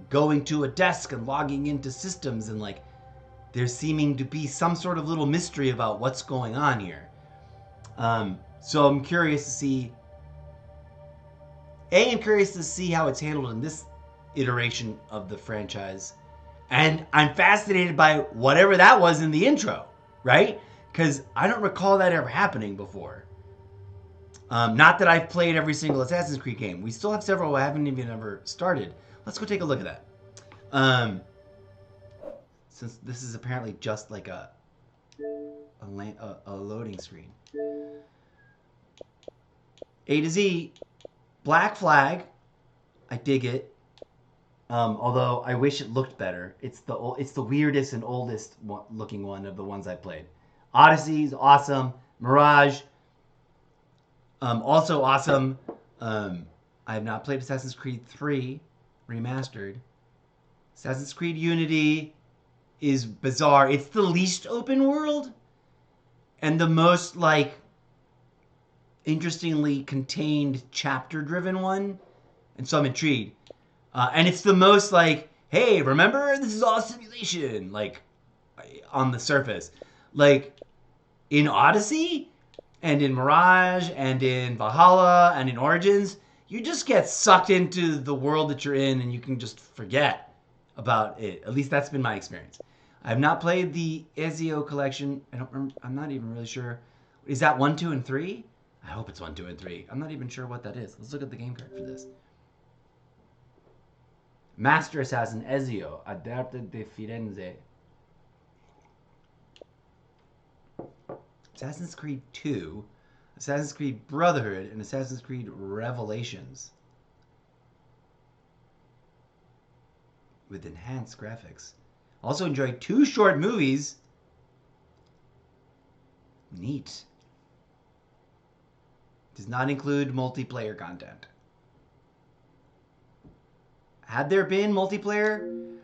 A: going to a desk and logging into systems, and like there's seeming to be some sort of little mystery about what's going on here. So I'm curious to see. I'm curious to see how it's handled in this iteration of the franchise, and I'm fascinated by whatever that was in the intro, right? Because I don't recall that ever happening before. Not that I've played every single Assassin's Creed game. We still have several I haven't even ever started. Let's go take a look at that. Since this is apparently just like a loading screen. A to Z, Black Flag. I dig it. Although I wish it looked better. It's the weirdest and oldest looking one of the ones I played. Odyssey's awesome. Mirage, also awesome. I have not played Assassin's Creed 3 Remastered. Assassin's Creed Unity is bizarre. It's the least open world and the most like interestingly contained chapter-driven one, and so I'm intrigued. And it's the most like, hey, remember, this is all simulation, like on the surface. Like in Odyssey and in Mirage and in Valhalla and in Origins, you just get sucked into the world that you're in and you can just forget about it. At least that's been my experience. I have not played the Ezio collection. I'm not even really sure. Is that 1, 2, and 3? I hope it's 1, 2, and 3. I'm not even sure what that is. Let's look at the game card for this. Master Assassin Ezio, Adapted de Firenze. Assassin's Creed 2, Assassin's Creed Brotherhood, and Assassin's Creed Revelations. With enhanced graphics. Also enjoyed 2 short movies. Neat. Does not include multiplayer content. Had there been multiplayer?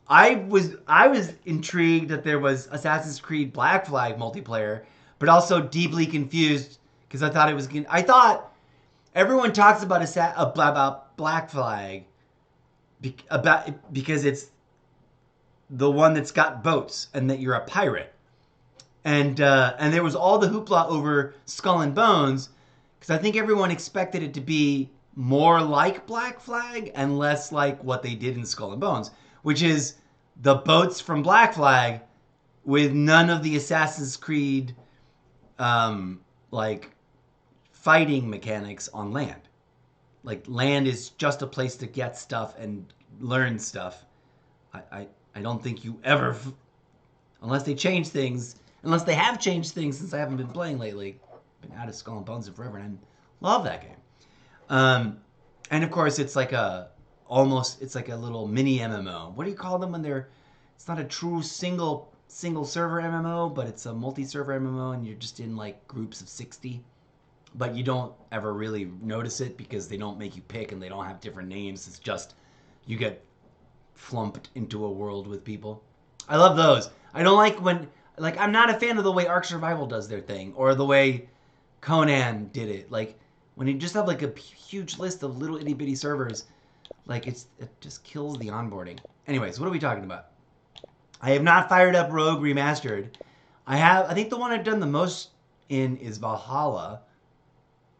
A: I was intrigued that there was Assassin's Creed Black Flag multiplayer, but also deeply confused because I thought everyone talks about Black Flag because it's the one that's got boats and that you're a pirate, and there was all the hoopla over Skull and Bones because I think everyone expected it to be more like Black Flag and less like what they did in Skull and Bones, which is the boats from Black Flag with none of the Assassin's Creed like fighting mechanics on land. Like land is just a place to get stuff and learn stuff. I don't think you ever, unless they have changed things since I haven't been playing lately. Been out of Skull and Bones forever, and I love that game. And of course, it's like a little mini MMO. What do you call them when it's not a true single server MMO, but it's a multi-server MMO, and you're just in like groups of 60. but you don't ever really notice it because they don't make you pick and they don't have different names. It's just you get flumped into a world with people. I love those. I don't like when, like, I'm not a fan of the way Ark Survival does their thing or the way Conan did it. Like, when you just have like a huge list of little itty bitty servers, like it just kills the onboarding. Anyways, what are we talking about? I have not fired up Rogue Remastered. I think the one I've done the most in is Valhalla,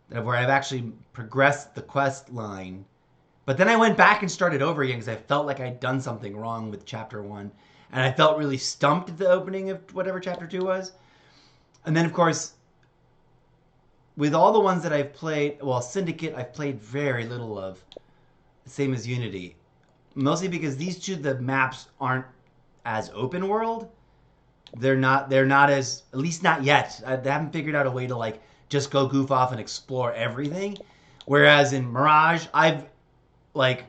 A: where I've actually progressed the quest line. But then I went back and started over again because I felt like I'd done something wrong with Chapter 1. And I felt really stumped at the opening of whatever Chapter 2 was. And then, of course, with all the ones that I've played, well, Syndicate I've played very little of. Same as Unity. Mostly because these two, the maps aren't as open world. They're not as, at least not yet. They haven't figured out a way to like just go goof off and explore everything. Whereas in Mirage, I've like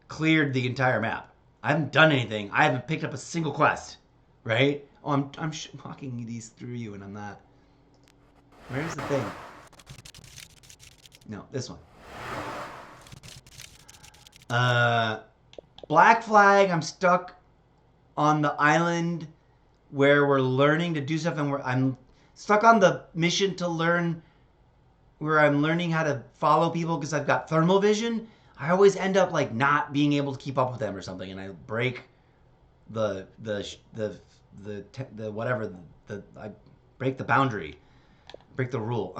A: cleared the entire map. I haven't done anything. I haven't picked up a single quest, right? Oh, I'm walking these through you and I'm not. Where's the thing? No, this one. Black Flag, I'm stuck on the island where we're learning to do stuff, and I'm stuck on the mission to learn, where I'm learning how to follow people because I've got thermal vision. I always end up like not being able to keep up with them or something, and I break I break the boundary, break the rule.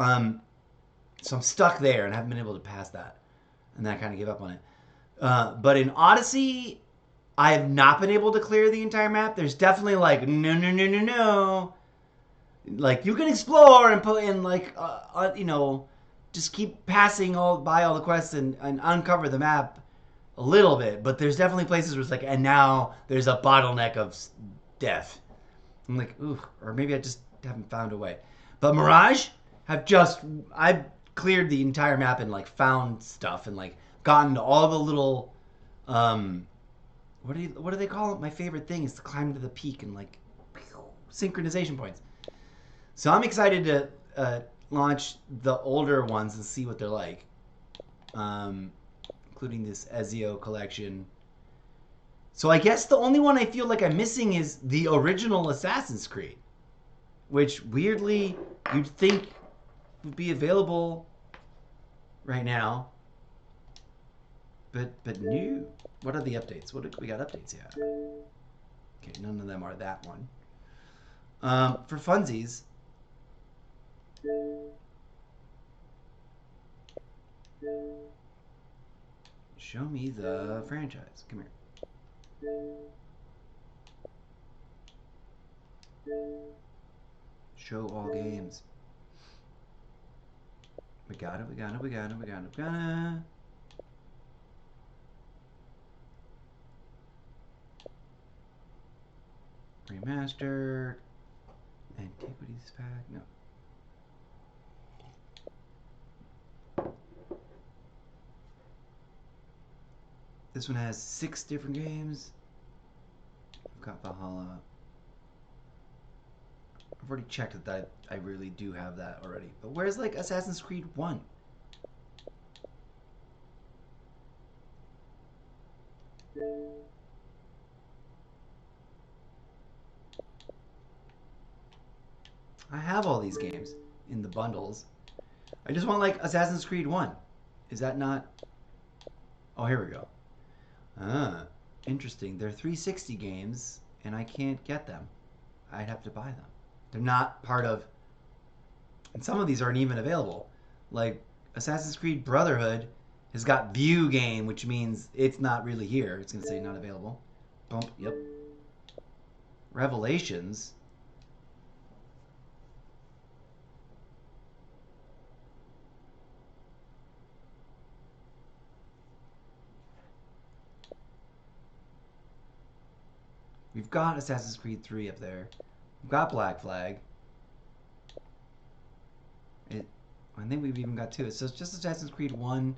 A: So I'm stuck there and I haven't been able to pass that, and then I kind of give up on it. But in Odyssey, I have not been able to clear the entire map. There's definitely like no. Like you can explore and put in like just keep passing by all the quests and uncover the map a little bit. But there's definitely places where it's like, and now there's a bottleneck of death. I'm like, ooh, or maybe I just haven't found a way. But Mirage, I've cleared the entire map and like found stuff and like gotten to all the little what do they call it? My favorite thing is to climb to the peak and like synchronization points. So I'm excited to launch the older ones and see what they're like, including this Ezio collection. So I guess the only one I feel like I'm missing is the original Assassin's Creed, which weirdly you'd think would be available right now. But new. What are the updates? We got updates yet? Okay, none of them are that one. For funsies, show me the franchise. Come here. Show all games. We got it. Remastered. Antiquities pack. No. This one has 6 different games. I've got Valhalla. I've already checked that I really do have that already. But where's like Assassin's Creed 1? I have all these games in the bundles. I just want like Assassin's Creed 1. Is that not? Oh, here we go. Ah, interesting. They're 360 games and I can't get them. I'd have to buy them. They're not part of, and some of these aren't even available. Like Assassin's Creed Brotherhood has got view game, which means it's not really here. It's going to say not available. Bump, yep. Revelations. We've got Assassin's Creed 3 up there. We've got Black Flag. I think we've even got 2. So it's just Assassin's Creed 1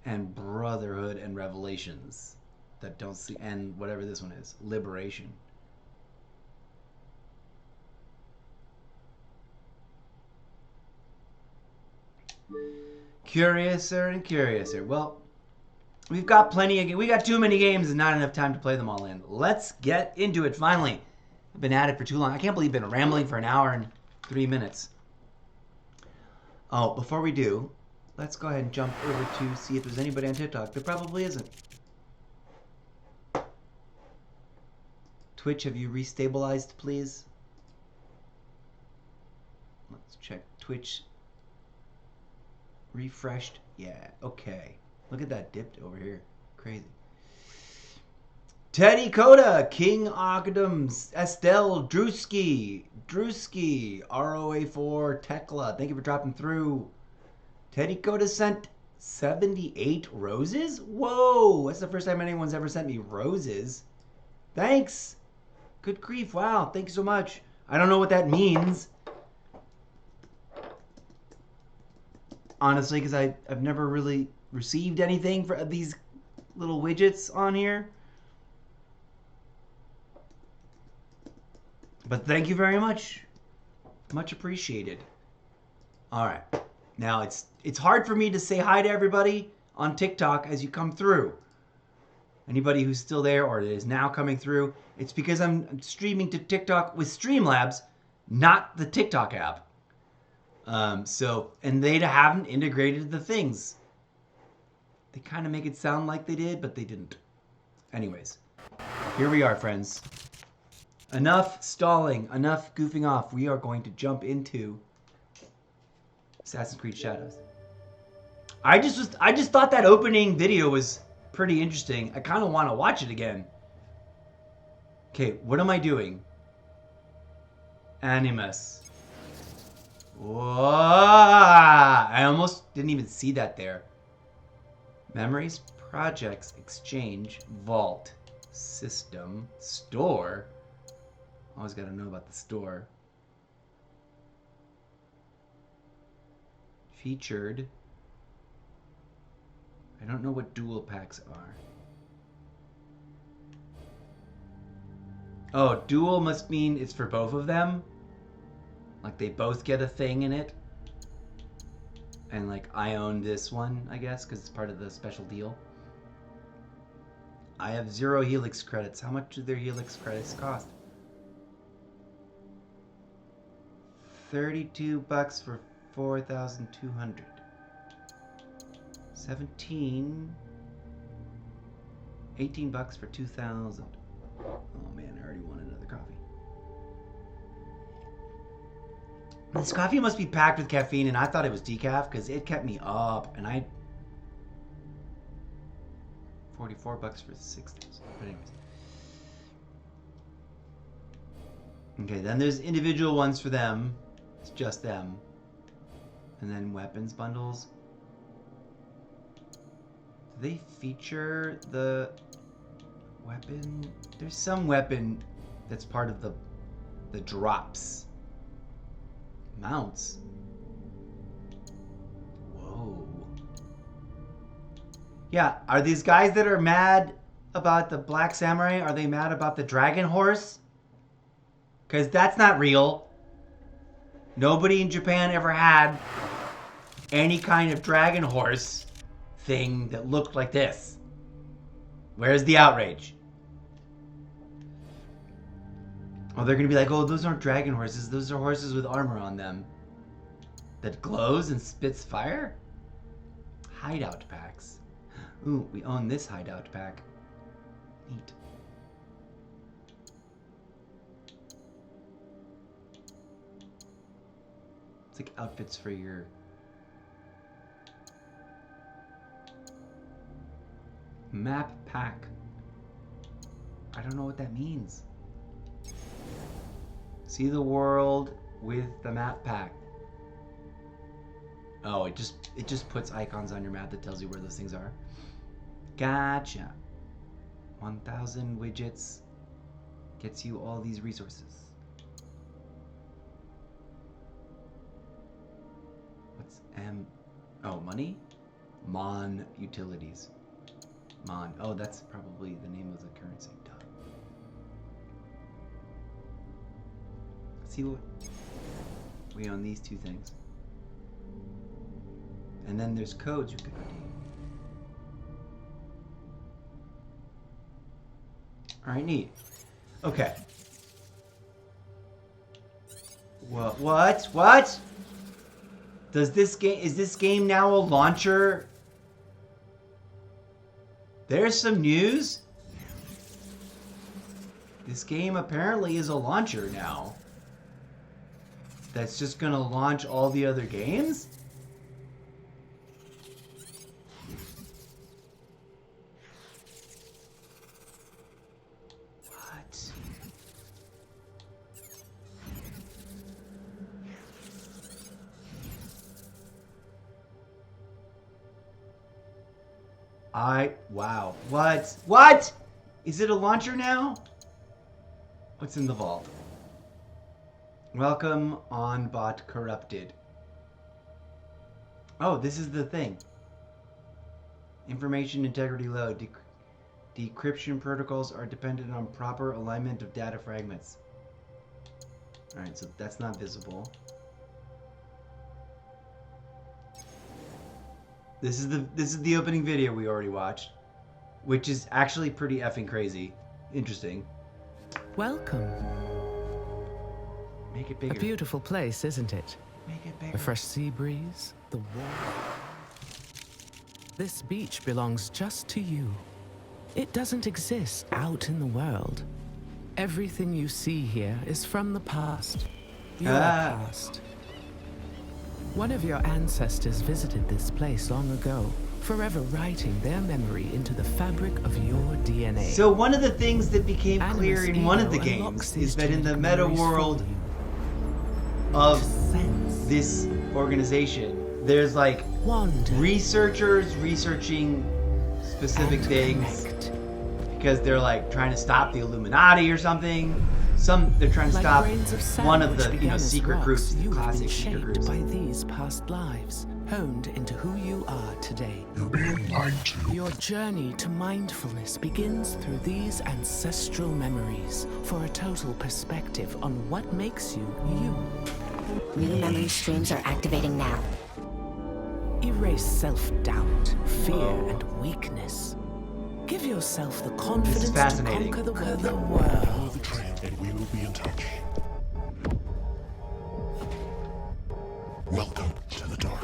A: and Brotherhood and Revelations that don't see, and whatever this one is, Liberation. Curiouser and curiouser. Well, we've got we got too many games and not enough time to play them all in. Let's get into it finally. I've been at it for too long. I can't believe I've been rambling for an hour and 3 minutes. Oh, before we do, let's go ahead and jump over to see if there's anybody on TikTok. There probably isn't. Twitch, have you restabilized, please? Let's check Twitch. Refreshed. Yeah, okay. Look at that dipped over here. Crazy. Teddy Coda, King Ogdums, Estelle, Drewski, ROA4, Tekla. Thank you for dropping through. Teddy Coda sent 78 roses? Whoa, that's the first time anyone's ever sent me roses. Thanks. Good grief, wow, thank you so much. I don't know what that means. Honestly, because I've never really received anything for these little widgets on here. But thank you very much. Much appreciated. All right. Now, it's hard for me to say hi to everybody on TikTok as you come through. Anybody who's still there or is now coming through, it's because I'm streaming to TikTok with Streamlabs, not the TikTok app. And they haven't integrated the things. They kind of make it sound like they did, but they didn't. Anyways, here we are, friends. Enough stalling, enough goofing off. We are going to jump into Assassin's Creed Shadows. I just thought that opening video was pretty interesting. I kind of want to watch it again. Okay, what am I doing? Animus. Whoa! I almost didn't even see that there. Memories, projects, exchange, vault, system, store. Always got to know about the store. Featured. I don't know what dual packs are. Oh, dual must mean it's for both of them? Like they both get a thing in it? And like I own this one, I guess, because it's part of the special deal. I have 0 Helix credits. How much do their Helix credits cost? $32 for 4,200. 18 bucks for 2,000. Oh man, I already want another coffee. This coffee must be packed with caffeine, and I thought it was decaf because it kept me up, and I 44 bucks for 6 days. But anyways. Okay, then there's individual ones for them. It's just them. And then weapons bundles. Do they feature the weapon? There's some weapon that's part of the drops. Mounts. Whoa. Yeah, are these guys that are mad about the Black Samurai, are they mad about the dragon horse? Because that's not real. Nobody in Japan ever had any kind of dragon horse thing that looked like this. Where's the outrage? Oh, they're going to be like, oh, those aren't dragon horses. Those are horses with armor on them that glows and spits fire? Hideout packs. Ooh, we own this hideout pack. Neat. It's like outfits for your... Map pack. I don't know what that means. See the world with the map pack. Oh, it just puts icons on your map that tells you where those things are. Gotcha. 1,000 widgets gets you all these resources. What's M? Oh, money? Mon utilities. Mon. Oh, that's probably the name of the currency. Duh. Let's see what we own these two things. And then there's codes you can redeem. All right, neat. Okay. What? What? Does this game, is this game now a launcher? There's some news. This game apparently is a launcher now. That's just gonna launch all the other games? What? Wow. What? What? Is it a launcher now? What's in the vault? Welcome on bot corrupted. Oh, this is the thing. Information integrity low. Decryption protocols are dependent on proper alignment of data fragments. Alright, so that's not visible. This is the opening video we already watched, which is actually pretty effing crazy. Interesting.
C: Welcome.
A: Make it bigger.
C: A beautiful place, isn't it?
A: Make it bigger.
C: A fresh sea breeze, the warmth. This beach belongs just to you. It doesn't exist out in the world. Everything you see here is from the past. Your past. One of your ancestors visited this place long ago, forever writing their memory into the fabric of your DNA.
A: So one of the things that became clear in one of the
C: Ego
A: games
C: unlocks
A: is
C: these
A: that in the
C: genetic
A: meta
C: memories for
A: world
C: you.
A: of
C: To sense,
A: this organization, there's like
C: wander,
A: researchers researching specific
C: and
A: things
C: connect.
A: because they're like trying to stop the Illuminati or something. They're trying to
C: Like
A: stop
C: grains of sand
A: one of
C: which
A: the
C: began as
A: secret
C: rocks,
A: groups, the
C: you have been
A: classic secret
C: shaped
A: groups.
C: by these past lives, honed into who you are today.
D: You're being lied to.
C: Your journey to mindfulness begins through these ancestral memories for a total perspective on what makes you you.
B: New memory streams are activating now.
C: Erase self-doubt, fear, and weakness. Give yourself the confidence to
A: fascinating.
C: conquer the
D: Follow
C: world.
D: the trail and we will be in touch. Welcome to the dark.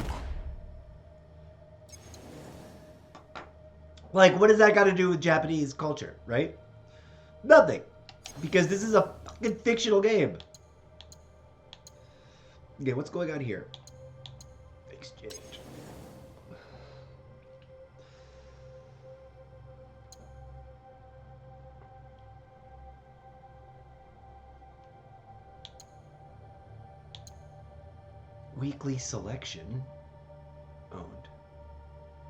A: Like, what does that got to do with Japanese culture, right? Nothing. Because this is a fucking fictional game. Okay, what's going on here? Exchange. Weekly selection. Owned.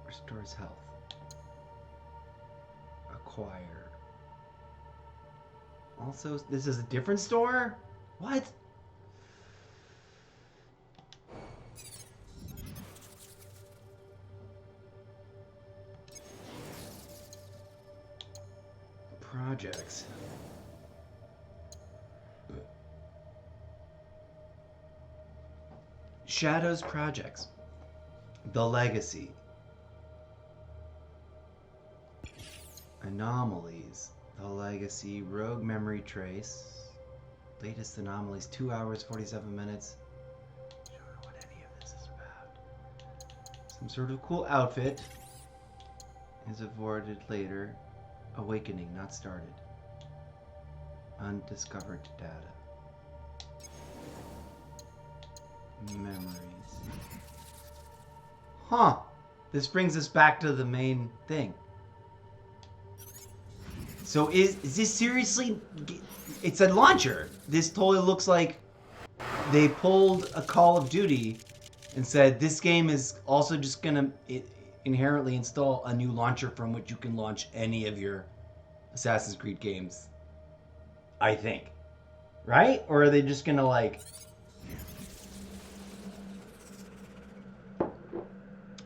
A: Restores health. Acquire. Also, this is a different store? What? Projects. Shadows projects. The Legacy. Anomalies. The Legacy. Rogue Memory Trace. Latest anomalies. 2 hours, 47 minutes. I don't know what any of this is about. Some sort of cool outfit. Is avoided later. Awakening, not started. Undiscovered data. Memories. Huh. This brings us back to the main thing. So is this seriously... It's a launcher. This totally looks like they pulled a Call of Duty and said this game is also just going to inherently install a new launcher from which you can launch any of your Assassin's Creed games. I think. Right? Or are they just going to like...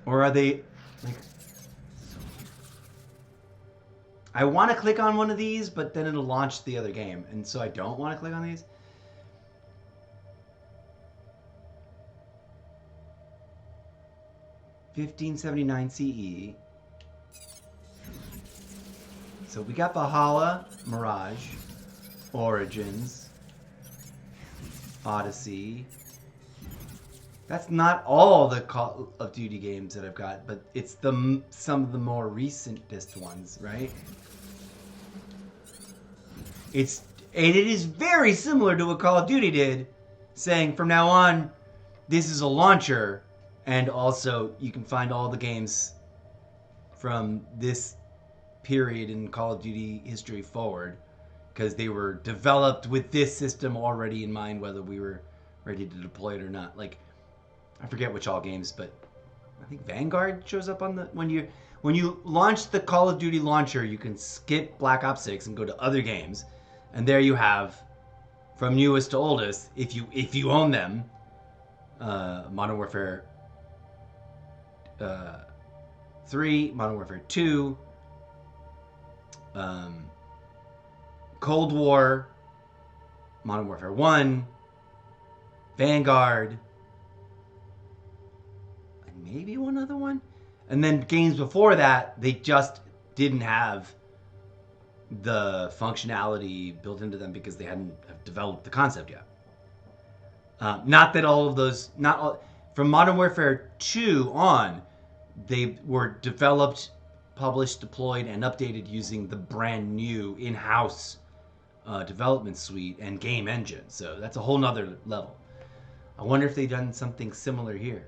A: Or are they like... I want to click on one of these, but then it'll launch the other game. And so I don't want to click on these. 1579 CE. So we got Valhalla, Mirage, Origins, Odyssey. That's not all the Call of Duty games that I've got, but it's some of the more recentest ones, right? It is very similar to what Call of Duty did, saying from now on, this is a launcher, and also you can find all the games from this period in Call of Duty history forward, because they were developed with this system already in mind, whether we were ready to deploy it or not. Like, I forget which all games, but I think Vanguard shows up on the when you launch the Call of Duty launcher, you can skip Black Ops 6 and go to other games, and there you have from newest to oldest, if you own them, Modern Warfare 3, Modern Warfare 2, Cold War, Modern Warfare 1, Vanguard, and maybe one other one. And then games before that, they just didn't have the functionality built into them because they hadn't developed the concept yet. Not that all of those, not all, from Modern Warfare 2 on, they were developed, published, deployed, and updated using the brand new in-house development suite and game engine. So that's a whole nother level. I wonder if they've done something similar here.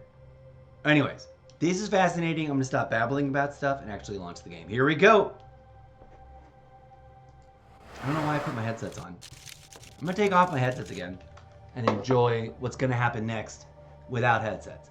A: Anyways, this is fascinating. I'm going to stop babbling about stuff and actually launch the game. Here we go. I don't know why I put my headsets on. I'm going to take off my headsets again and enjoy what's going to happen next without headsets.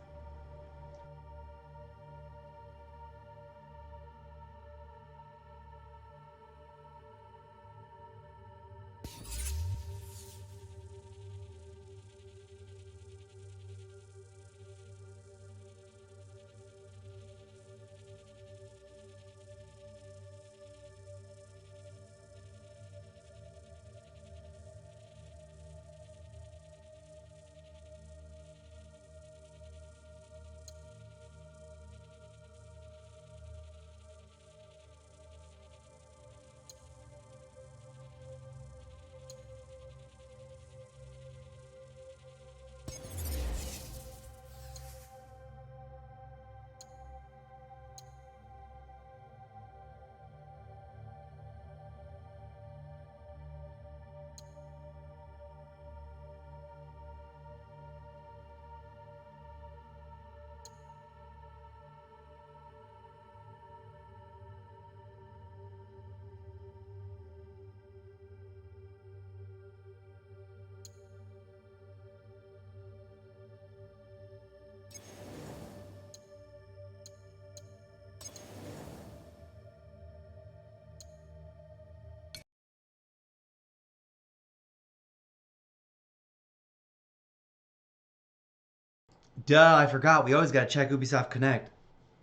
A: Duh, I forgot. We always got to check Ubisoft Connect.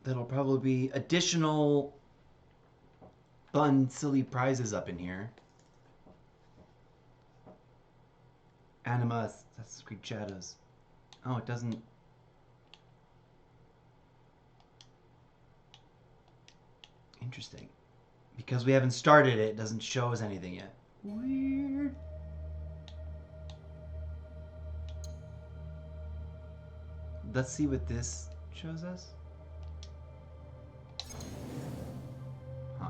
A: That'll probably be additional fun, silly prizes up in here. Anima, Assassin's Creed Shadows. Oh, it doesn't... Interesting. Because we haven't started it, it doesn't show us anything yet. Weird. Let's see what this shows us. Huh.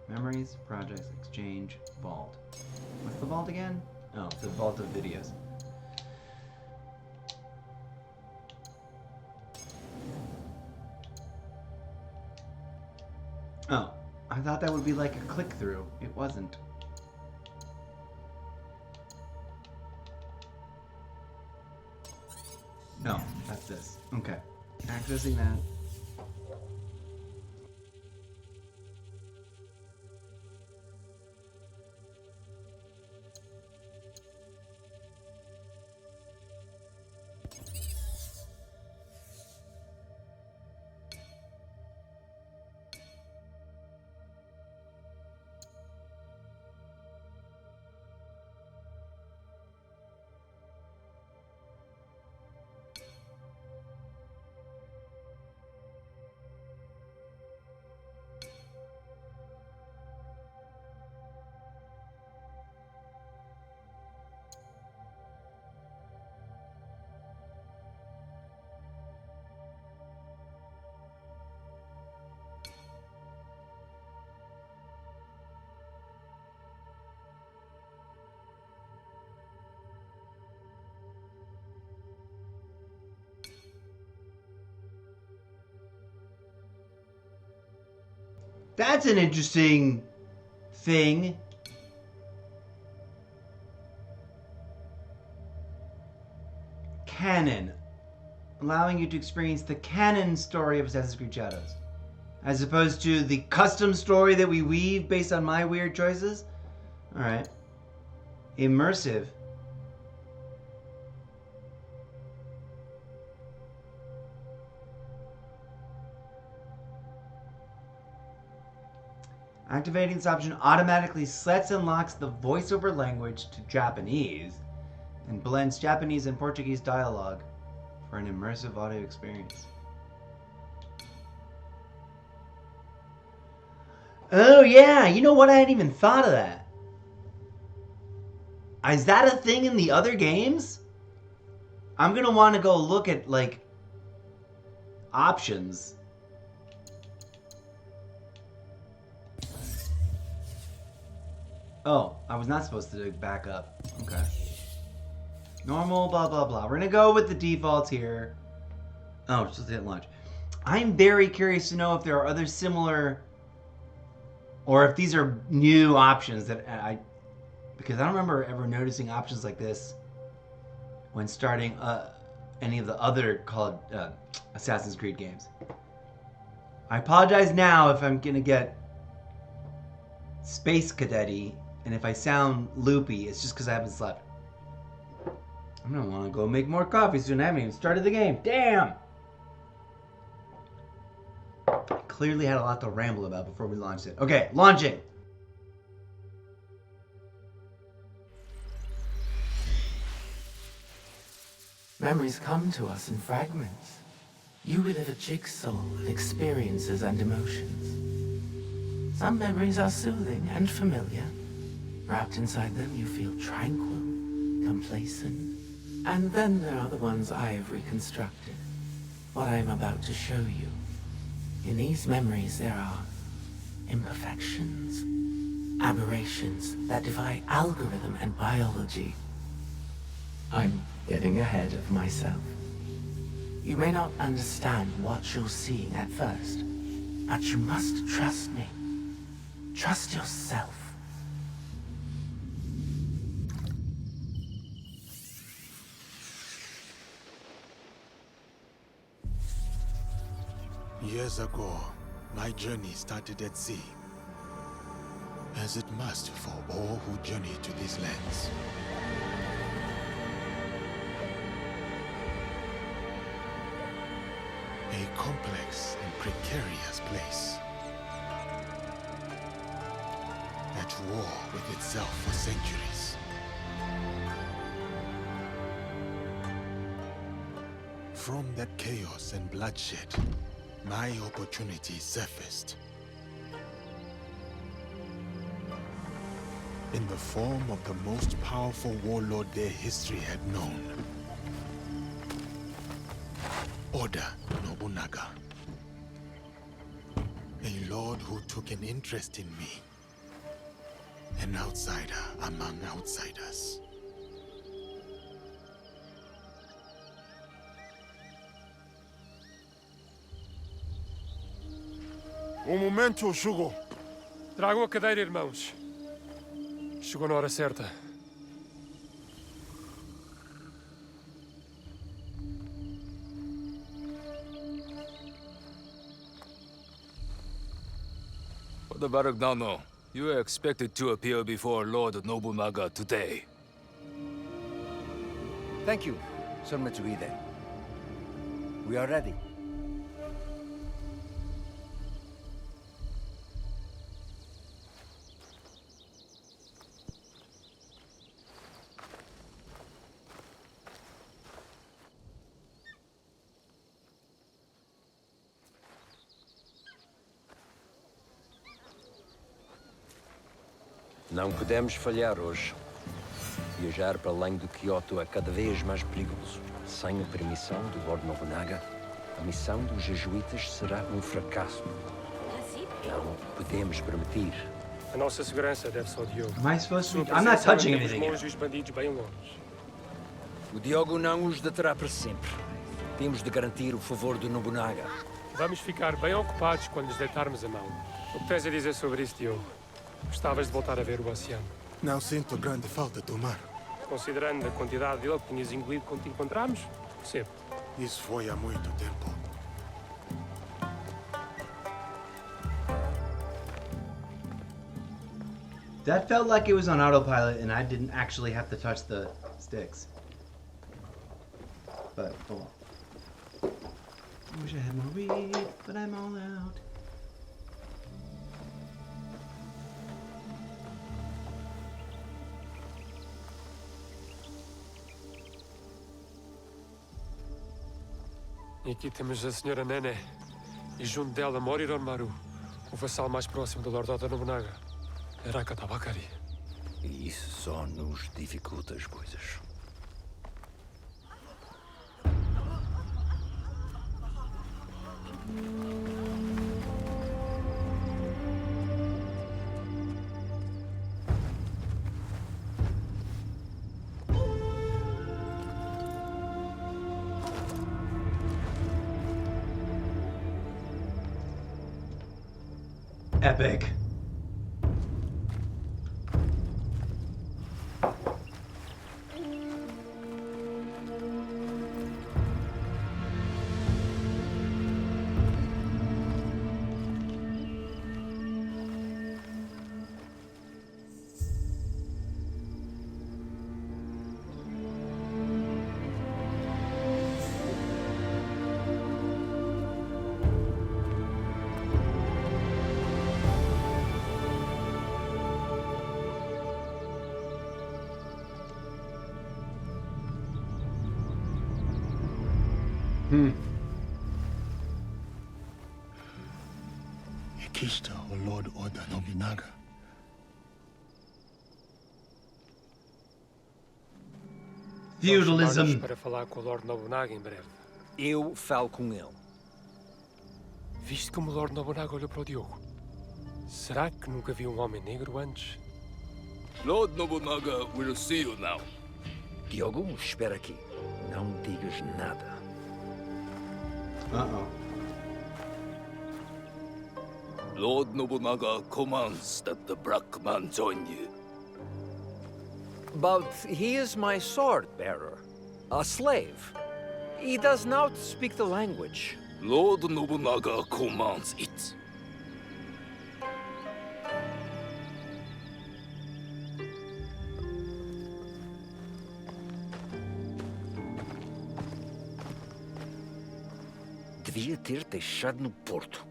A: Memories, projects, exchange, vault. What's the vault again? Oh, the vault of videos. Oh, I thought that would be like a click-through. It wasn't. No, that's this. Okay. Accessing that. That's an interesting thing. Canon. Allowing you to experience the canon story of Assassin's Creed Shadows, as opposed to the custom story that we weave based on my weird choices. Alright. Immersive. Activating this option automatically sets and locks the voiceover language to Japanese and blends Japanese and Portuguese dialogue for an immersive audio experience. Oh yeah, you know what? I hadn't even thought of that. Is that a thing in the other games? I'm gonna want to go look at like options. Oh, I was not supposed to back up. Okay. Normal, blah, blah, blah. We're going to go with the defaults here. Oh, just hit launch. I'm very curious to know if there are other similar, or if these are new options that because I don't remember ever noticing options like this when starting any of the other Assassin's Creed games. I apologize now if I'm going to get space cadet-y, and if I sound loopy, it's just because I haven't slept. I'm gonna want to go make more coffee soon. I haven't even started the game. Damn! I clearly had a lot to ramble about before we launched it. Okay, launching!
C: Memories come to us in fragments. You relive a jigsaw of experiences and emotions. Some memories are soothing and familiar. Wrapped inside them, you feel tranquil, complacent. And then there are the ones I have reconstructed. What I am about to show you. In these memories, there are imperfections, aberrations that defy algorithm and biology. I'm getting ahead of myself. You may not understand what you're seeing at first, but you must trust me. Trust yourself.
D: Years ago, my journey started at sea, as it must for all who journey to these lands. A complex and precarious place, at war with itself for centuries. From that chaos and bloodshed, my opportunity surfaced. In the form of the most powerful warlord their history had known. Oda Nobunaga. A lord who took an interest in me. An outsider among outsiders.
E: Um momento, Shugo.
F: Tragam a cadeira, irmãos. Chegou na hora certa.
G: For the Baragnano, you are expected to appear before Lord Nobunaga today.
H: Thank you, Sir Mitsuhide. We are ready.
I: Não podemos falhar hoje. Viajar para além de Kyoto é cada vez mais perigoso. Sem a permissão do Lord Nobunaga, a missão dos jesuítas será um fracasso. Não podemos permitir.
F: A nossa segurança deve-se ao Diogo.
A: Am I supposed to? I'm not touching
F: Os
A: anything.
F: monges e os bandidos bem longe.
I: O Diogo não os deterá para sempre. Temos de garantir o favor do Nobunaga.
F: Vamos ficar bem ocupados quando lhes deitarmos a mão. O que tens a dizer sobre isso, Diogo? Gostavas de voltar a ver o oceano?
D: Não sinto grande falta do mar.
F: Considerando a quantidade dele que tinhas engolido quando te encontramos, percebo.
D: Isso foi há muito tempo.
A: That felt like it was on autopilot and I didn't actually have to touch the sticks. But, oh well. I wish I had more weed, but I'm all out.
F: E aqui temos a senhora Nené. E junto dela Moriron Maru, o vassalo mais próximo do Lord Oda Nobunaga. Araka Tabakari.
I: E isso só nos dificulta as coisas.
A: Epic.
D: Aqui está o Lord Oda Nobunaga.
A: Feudalism.
F: Vamos para falar com o Lord Nobunaga em breve.
H: Eu falo com ele.
F: Viste como o Lord Nobunaga olhou para o Diogo? Será que nunca viu um homem negro antes?
G: Lord Nobunaga will see you now.
I: Diogo, espera aqui. Não digas nada.
A: Uh-oh.
G: Lord Nobunaga commands that the black man join you.
H: But he is my sword bearer, a slave. He does not speak the language.
G: Lord Nobunaga commands it.
I: Devia ter deixado no porto.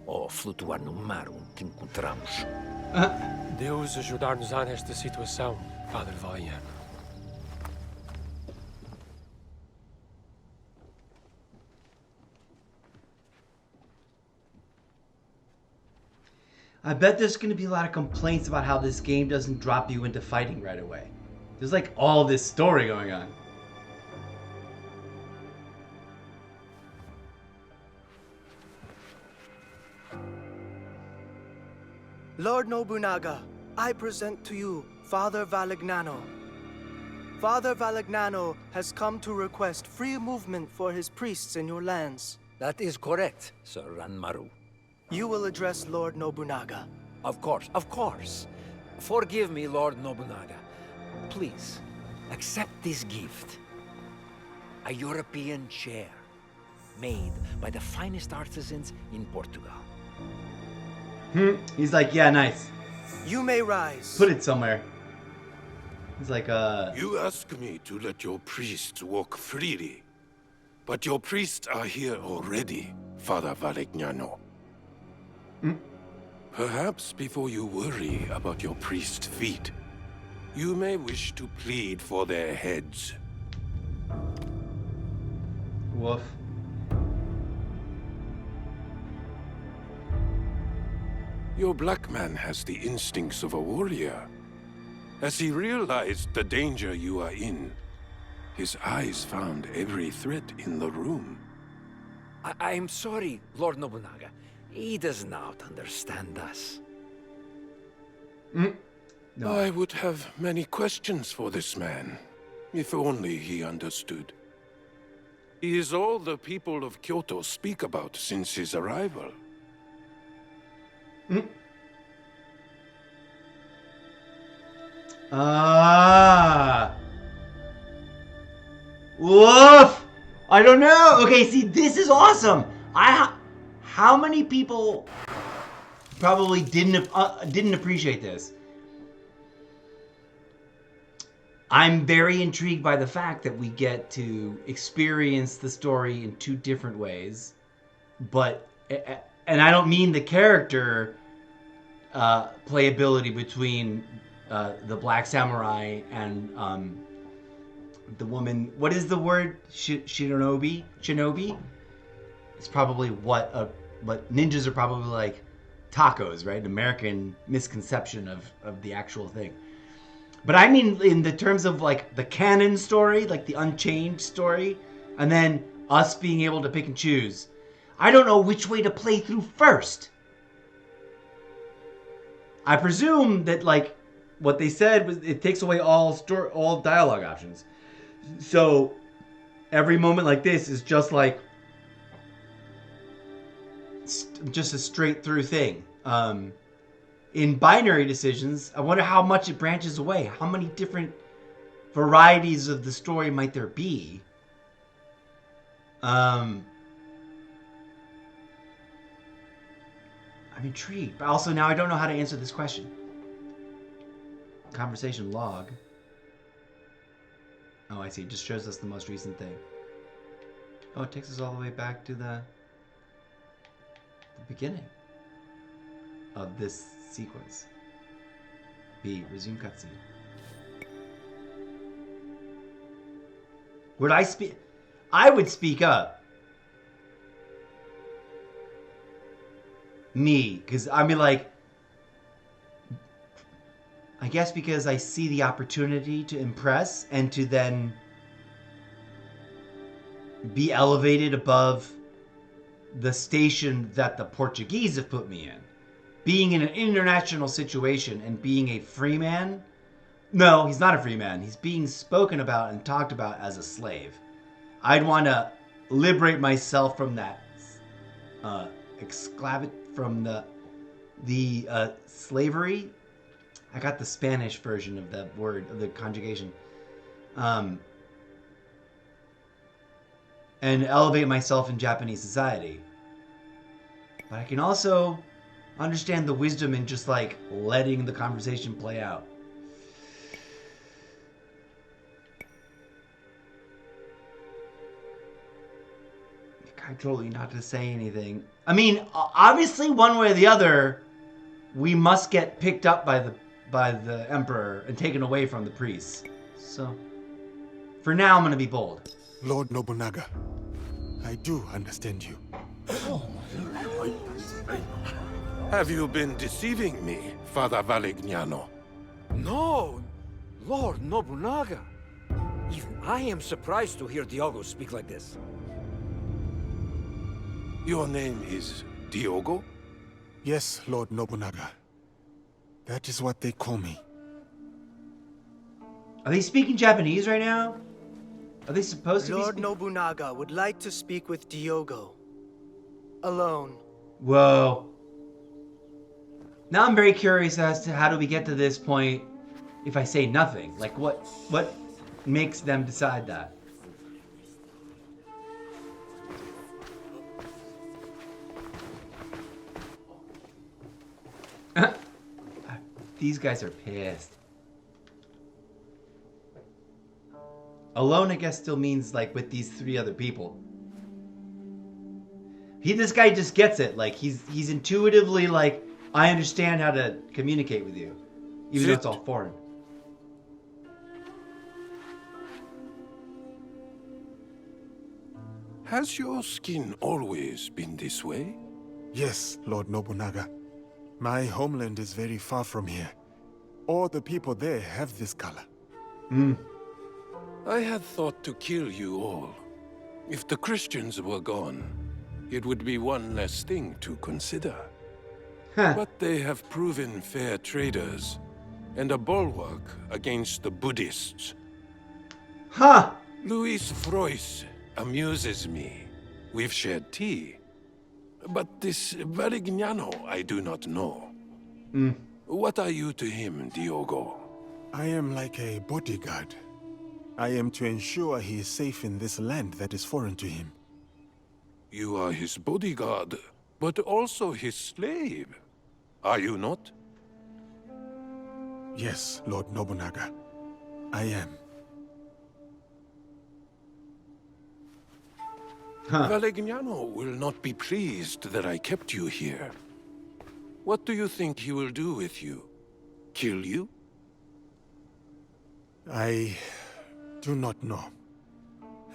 I: Ou flutuar no mar onde te encontramos.
F: Deus ajudar-nos-á nesta situação, Padre Valiano.
A: I bet there's going to be a lot of complaints about how this game doesn't drop you into fighting right away. There's like all this story going on.
J: Lord Nobunaga, I present to you Father Valignano. Father Valignano has come to request free movement for his priests in your lands.
I: That is correct, Sir Ranmaru.
J: You will address Lord Nobunaga.
I: Of course, of course. Forgive me, Lord Nobunaga. Please, accept this gift. A European chair, made by the finest artisans in Portugal.
A: He's like, yeah, nice.
J: You may rise.
A: Put it somewhere. He's like,
E: You ask me to let your priests walk freely. But your priests are here already, Father Valignano. Perhaps before you worry about your priest's feet, you may wish to plead for their heads.
A: woof.
E: Your black man has the instincts of a warrior. As he realized the danger you are in, his eyes found every threat in the room.
I: I'm sorry, Lord Nobunaga. He does not understand us.
A: No.
E: I would have many questions for this man, if only he understood. He is all the people of Kyoto speak about since his arrival.
A: Woof! I don't know. Okay, see, this is awesome. How many people probably didn't appreciate this? I'm very intrigued by the fact that we get to experience the story in two different ways, but and I don't mean the character playability between the Black Samurai and the woman. What is the word? Shinobi. It's probably what ninjas are probably like tacos, right? An American misconception of the actual thing. But I mean in the terms of like the canon story, like the Unchained story, and then us being able to pick and choose. I don't know which way to play through first. I presume that like what they said was it takes away all dialogue options. So every moment like this is just like just a straight through thing. In binary decisions, I wonder how much it branches away. How many different varieties of the story might there be? I'm intrigued, but also now I don't know how to answer this question. Conversation log. Oh, I see. It just shows us the most recent thing. Oh, it takes us all the way back to the beginning of this sequence. B. Resume cutscene. Would I speak? I would speak up. Me, because I mean, like, I guess because I see the opportunity to impress and to then be elevated above the station that the Portuguese have put me in. Being in an international situation and being a free man. No, he's not a free man. He's being spoken about and talked about as a slave. I'd want to liberate myself from that from the slavery. I got the Spanish version of that word, of the conjugation. And elevate myself in Japanese society. But I can also understand the wisdom in just like letting the conversation play out. I told you not to say anything. I mean, obviously, one way or the other, we must get picked up by the emperor and taken away from the priests. So, for now, I'm going to be bold.
D: Lord Nobunaga, I do understand you.
E: Have you been deceiving me, Father Valignano?
H: No, Lord Nobunaga. Even I am surprised to hear Diogo speak like this.
E: Your name is Diogo?
D: Yes, Lord Nobunaga. That is what they call me.
A: Are they speaking Japanese right now? Are they supposed to be
J: Lord Nobunaga would like to speak with Diogo. Alone.
A: Whoa. Now I'm very curious as to how do we get to this point if I say nothing? Like what makes them decide that? These guys are pissed. Alone, I guess, still means like with these three other people. This guy just gets it. Like he's intuitively like, I understand how to communicate with you, even though it's all foreign.
E: Has your skin always been this way?
D: Yes, Lord Nobunaga. My homeland is very far from here. All the people there have this color.
E: I had thought to kill you all. If the Christians were gone, it would be one less thing to consider. But they have proven fair traders and a bulwark against the Buddhists. Luis Frois amuses me. We've shared tea. But this Varignano I do not know. What are you to him, Diogo?
D: I am like a bodyguard. I am to ensure he is safe in this land that is foreign to him.
E: You are his bodyguard, but also his slave. Are you not?
D: Yes, Lord Nobunaga. I am.
E: Varignano will not be pleased that I kept you here. What do you think he will do with you? Kill you?
D: I do not know.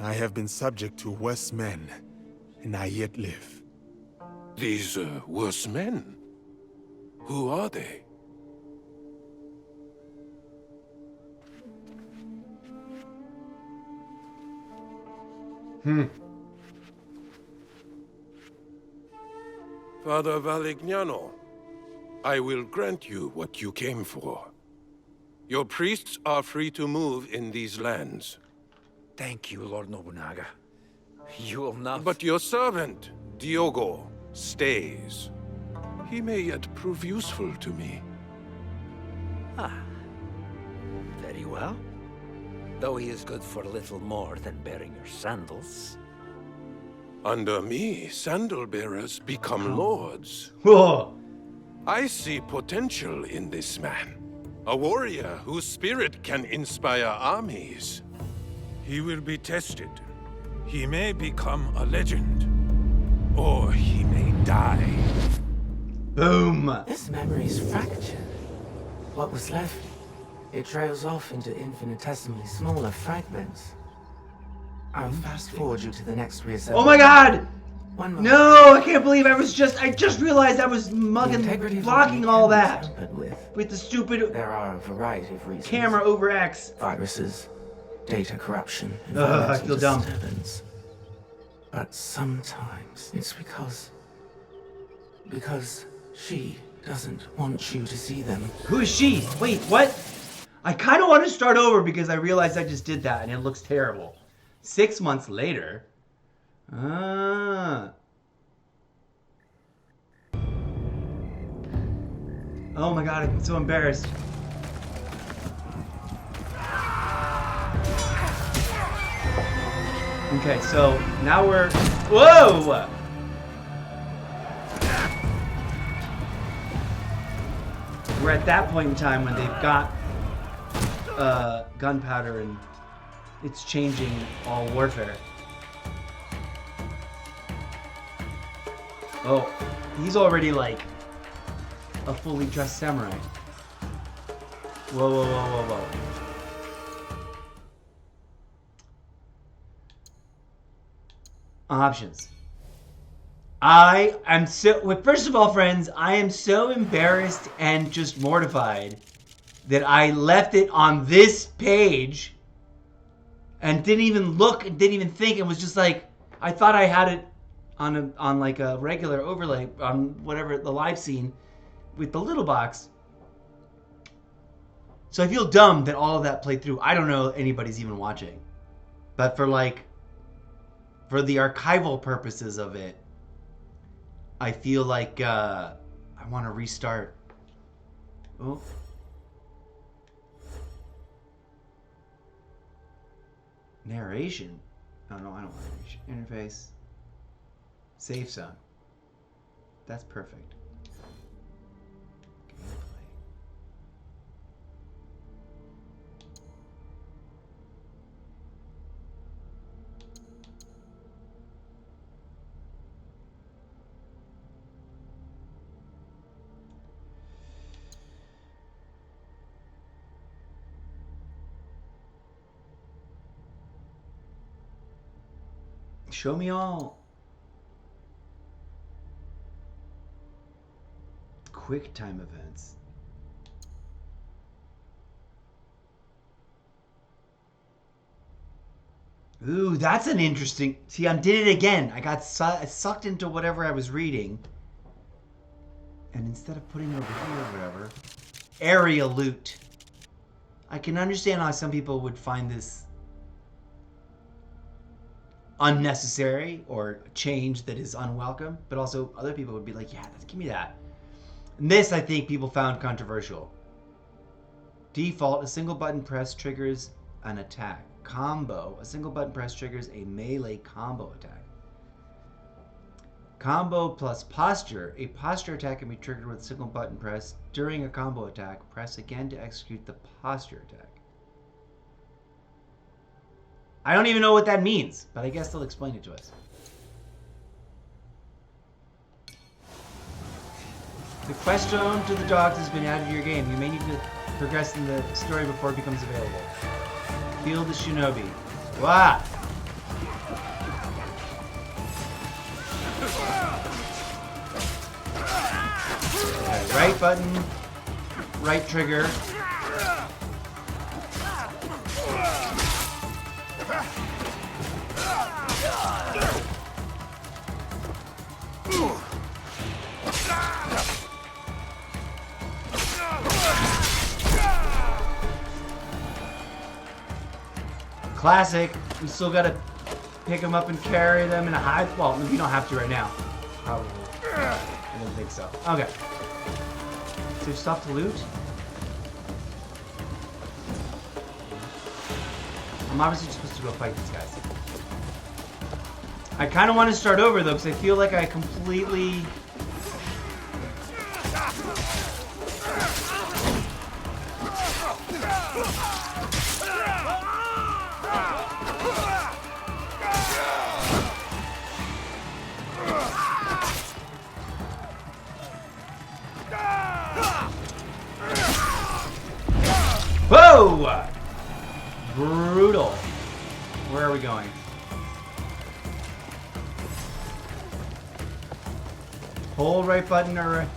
D: I have been subject to worse men, and I yet live.
E: These worse men? Who are they? Father Varignano, I will grant you what you came for. Your priests are free to move in these lands.
H: Thank you, Lord Nobunaga. You will not...
E: But your servant, Diogo, stays. He may yet prove useful to me.
H: Ah. Very well. Though he is good for little more than bearing your sandals.
E: Under me, sandal bearers become lords.
A: Whoa.
E: I see potential in this man. A warrior whose spirit can inspire armies. He will be tested. He may become a legend. Or he may die.
A: Boom.
C: This memory is fractured. What was left, it trails off into infinitesimally smaller fragments. I'll fast forward you to the next reassembly.
A: Oh my god!
C: One moment.
A: No, I can't believe I just realized I was blocking all that. With the stupid
C: There are a variety of reasons.
A: camera over X.
C: Viruses, data corruption,
A: I feel dumb.
C: disturbance. But sometimes it's because she doesn't want you to see them.
A: Who is she? Wait, what? I kind of want to start over because I realized I just did that and it looks terrible. 6 months later. Ah. Oh my god, I'm so embarrassed. Okay, so now we're... Whoa! We're at that point in time when they've got gunpowder and it's changing all warfare. Oh, he's already like a fully dressed samurai. Whoa, whoa, whoa, whoa, whoa. Options. I am so... Well, first of all, friends, I am so embarrassed and just mortified that I left it on this page and didn't even look and didn't even think. It was just like, I thought I had it on like a regular overlay on whatever, the live scene with the little box. So I feel dumb that all of that played through. I don't know if anybody's even watching. But for the archival purposes of it, I feel like I want to restart. Oh. Narration? Oh no, I don't want narration. Interface. Save zone. That's perfect. Gameplay. Show me all. Quick time events. Ooh, that's an interesting... See, I did it again. I got sucked into whatever I was reading. And instead of putting it over here or whatever... Area loot. I can understand how some people would find this unnecessary or change that is unwelcome, but also other people would be like, yeah, give me that. And this, I think, people found controversial. Default, a single button press triggers an attack. Combo, a single button press triggers a melee combo attack. Combo plus posture, a posture attack can be triggered with a single button press during a combo attack. Press again to execute the posture attack. I don't even know what that means, but I guess they'll explain it to us. The quest stone to the dogs has been added to your game. You may need to progress in the story before it becomes available. Heal the shinobi. Wow. Okay, right button, right trigger. Classic. We still gotta pick them up and carry them in a high. Well, you don't have to right now. Probably. I don't think so. Okay. Is there stuff to loot? I'm obviously supposed to go fight these guys. I kind of want to start over though, because I feel like I completely. Whoa! Brutal. Where are we going? Hold right button or